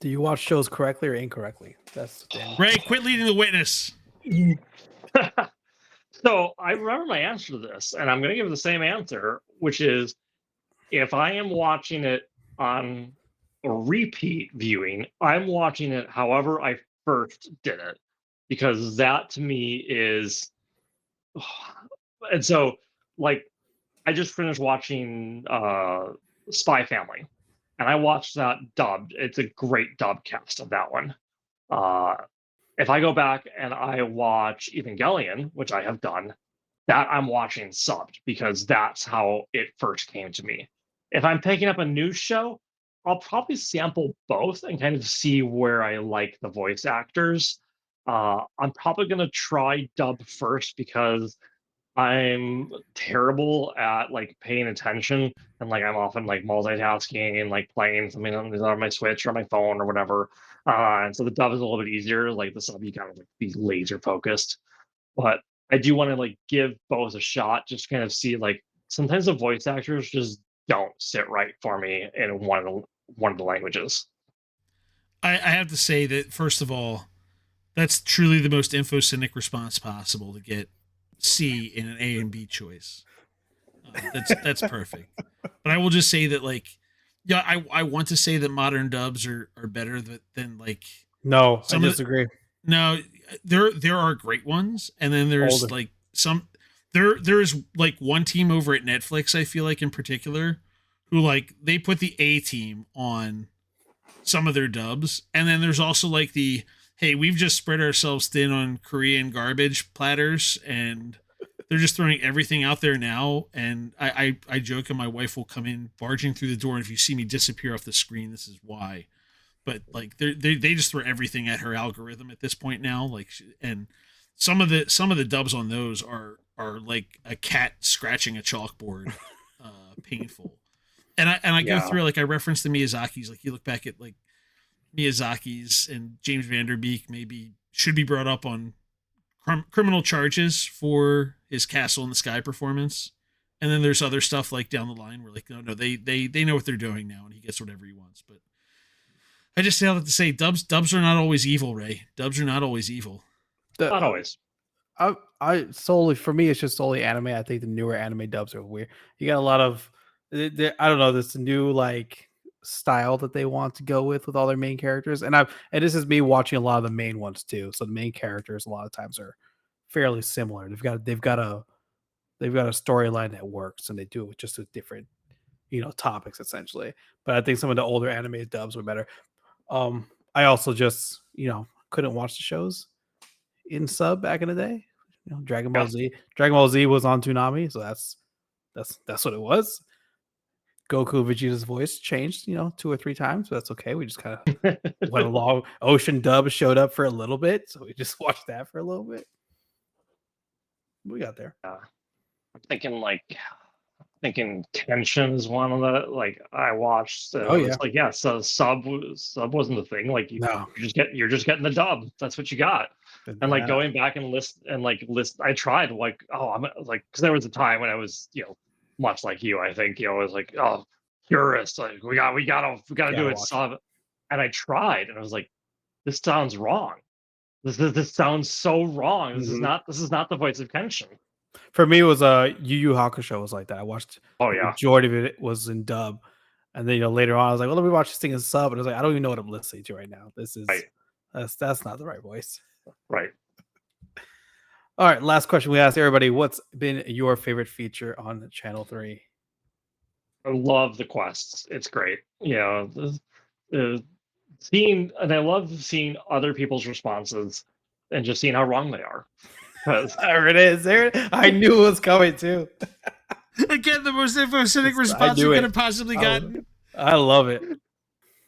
Do you watch shows correctly or incorrectly? That's the thing. Ray, quit leading the witness. So I remember my answer to this, and I'm going to give the same answer, which is if I am watching it on a repeat viewing, I'm watching it however I first did it, because that to me is, and so like I just finished watching Spy Family, and I watched that dubbed. It's a great dub cast of that one. If I go back and I watch Evangelion, which I have done, that I'm watching subbed, because that's how it first came to me. If I'm picking up a new show, I'll probably sample both and kind of see where I like the voice actors. I'm probably going to try dub first, because I'm terrible at like paying attention, and like I'm often like multitasking and like playing something on my Switch or my phone or whatever. And so the dub is a little bit easier. Like the sub, you gotta like be laser focused. But I do want to like give both a shot, just kind of see like sometimes the voice actors just don't sit right for me in one of the languages. I have to say that first of all, that's truly the most infocynic response possible to get C in an A and B choice. That's perfect. But I will just say that like, yeah, I want to say that modern dubs are better than like No, I some of the, disagree. no, there are great ones, and then there's Older. like some there's like one team over at Netflix I feel like in particular who like they put the A team on some of their dubs, and then there's also like the hey, we've just spread ourselves thin on Korean garbage platters, and they're just throwing everything out there now. And I joke, and my wife will come in barging through the door, and if you see me disappear off the screen, this is why. But like they just throw everything at her algorithm at this point now. Like, and some of the dubs on those are like a cat scratching a chalkboard, painful. And I go Yeah. through like I reference the Miyazaki's. Like you look back at like Miyazaki's, and James Van Der Beek maybe should be brought up on criminal charges for his Castle in the Sky performance. And then there's other stuff like down the line where like no they know what they're doing now, and he gets whatever he wants. But I just say all that to say dubs are not always evil, Ray. Dubs are not always evil. Not always. I solely for me it's just solely anime. I think the newer anime dubs are weird. You got a lot of I don't know this new like style that they want to go with all their main characters, and this is me watching a lot of the main ones too. So the main characters a lot of times are fairly similar. They've got a storyline that works, and they do it just with different topics essentially. But I think some of the older anime dubs were better. I also just couldn't watch the shows in sub back in the day. Dragon Ball Yeah. Z. Dragon Ball Z was on Toonami, so that's what it was. Goku Vegeta's voice changed, 2 or 3 times, but that's okay. We just kind of went along. Ocean Dub showed up for a little bit, so we just watched that for a little bit. We got there. I'm thinking Tension is one of the like I watched. Oh, yeah. It's like yeah, so sub wasn't the thing. Like No. you're just getting the dub. That's what you got. And like going back and list, I tried like I'm like because there was a time when I was much like you. I think I was like purist. Like we gotta do it watch sub, and I tried and I was like, this sounds wrong. This sounds so wrong. This is Mhm. not the voice of Kenshin. For me, it was Yu Yu Hakusho was like that. I watched Oh the yeah, majority of it was in dub, and then later on I was like, well, let me watch this thing in sub, and I was like, I don't even know what I'm listening to right now. This is right, that's not the right voice. right. All right, last question we asked everybody: what's been your favorite feature on Channel 3? I love the quests. It's great. Seeing, and I love seeing other people's responses and just seeing how wrong they are. 'Cause- There it is. There, I knew it was coming too. Again, the most infocynic I response knew you it. could have possibly gotten. I love it.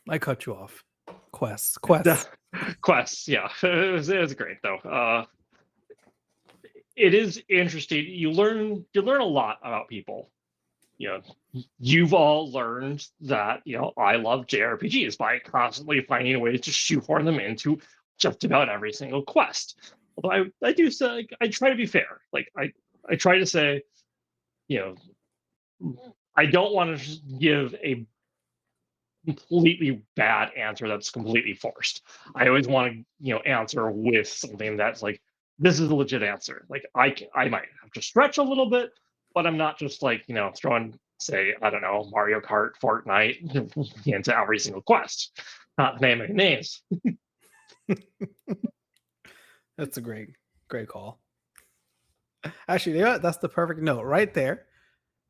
I cut you off. Quests. quests, yeah, it was great though. It is interesting. You learn a lot about people. You've all learned that I love JRPGs by constantly finding ways to shoehorn them into just about every single quest. Although I do say I try to be fair. Like I try to say, I don't want to give a completely bad answer that's completely forced. I always want to answer with something that's like this is a legit answer. Like I might have to stretch a little bit, but I'm not just like throwing say I don't know Mario Kart, Fortnite into every single quest. Not naming names. That's a great call. Actually, you know what? That's the perfect note right there.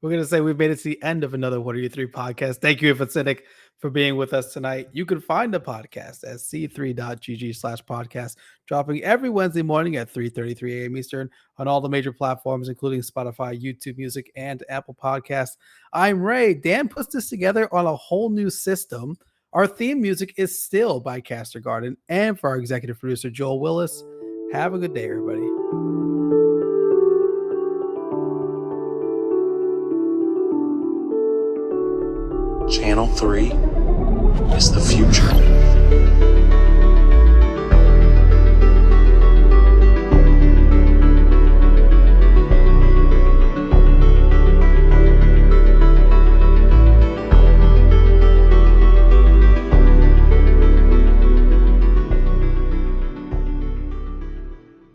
We're going to say we've made it to the end of another What Are You 3 podcast. Thank you, infocynic, for being with us tonight. You can find the podcast at c3.gg/podcast, dropping every Wednesday morning at 3:33 a.m. Eastern on all the major platforms, including Spotify, YouTube Music, and Apple Podcasts. I'm Ray. Dan puts this together on a whole new system. Our theme music is still by Caster Garden, and for our executive producer, Joel Willis. Have a good day, everybody. Channel 3 is the future.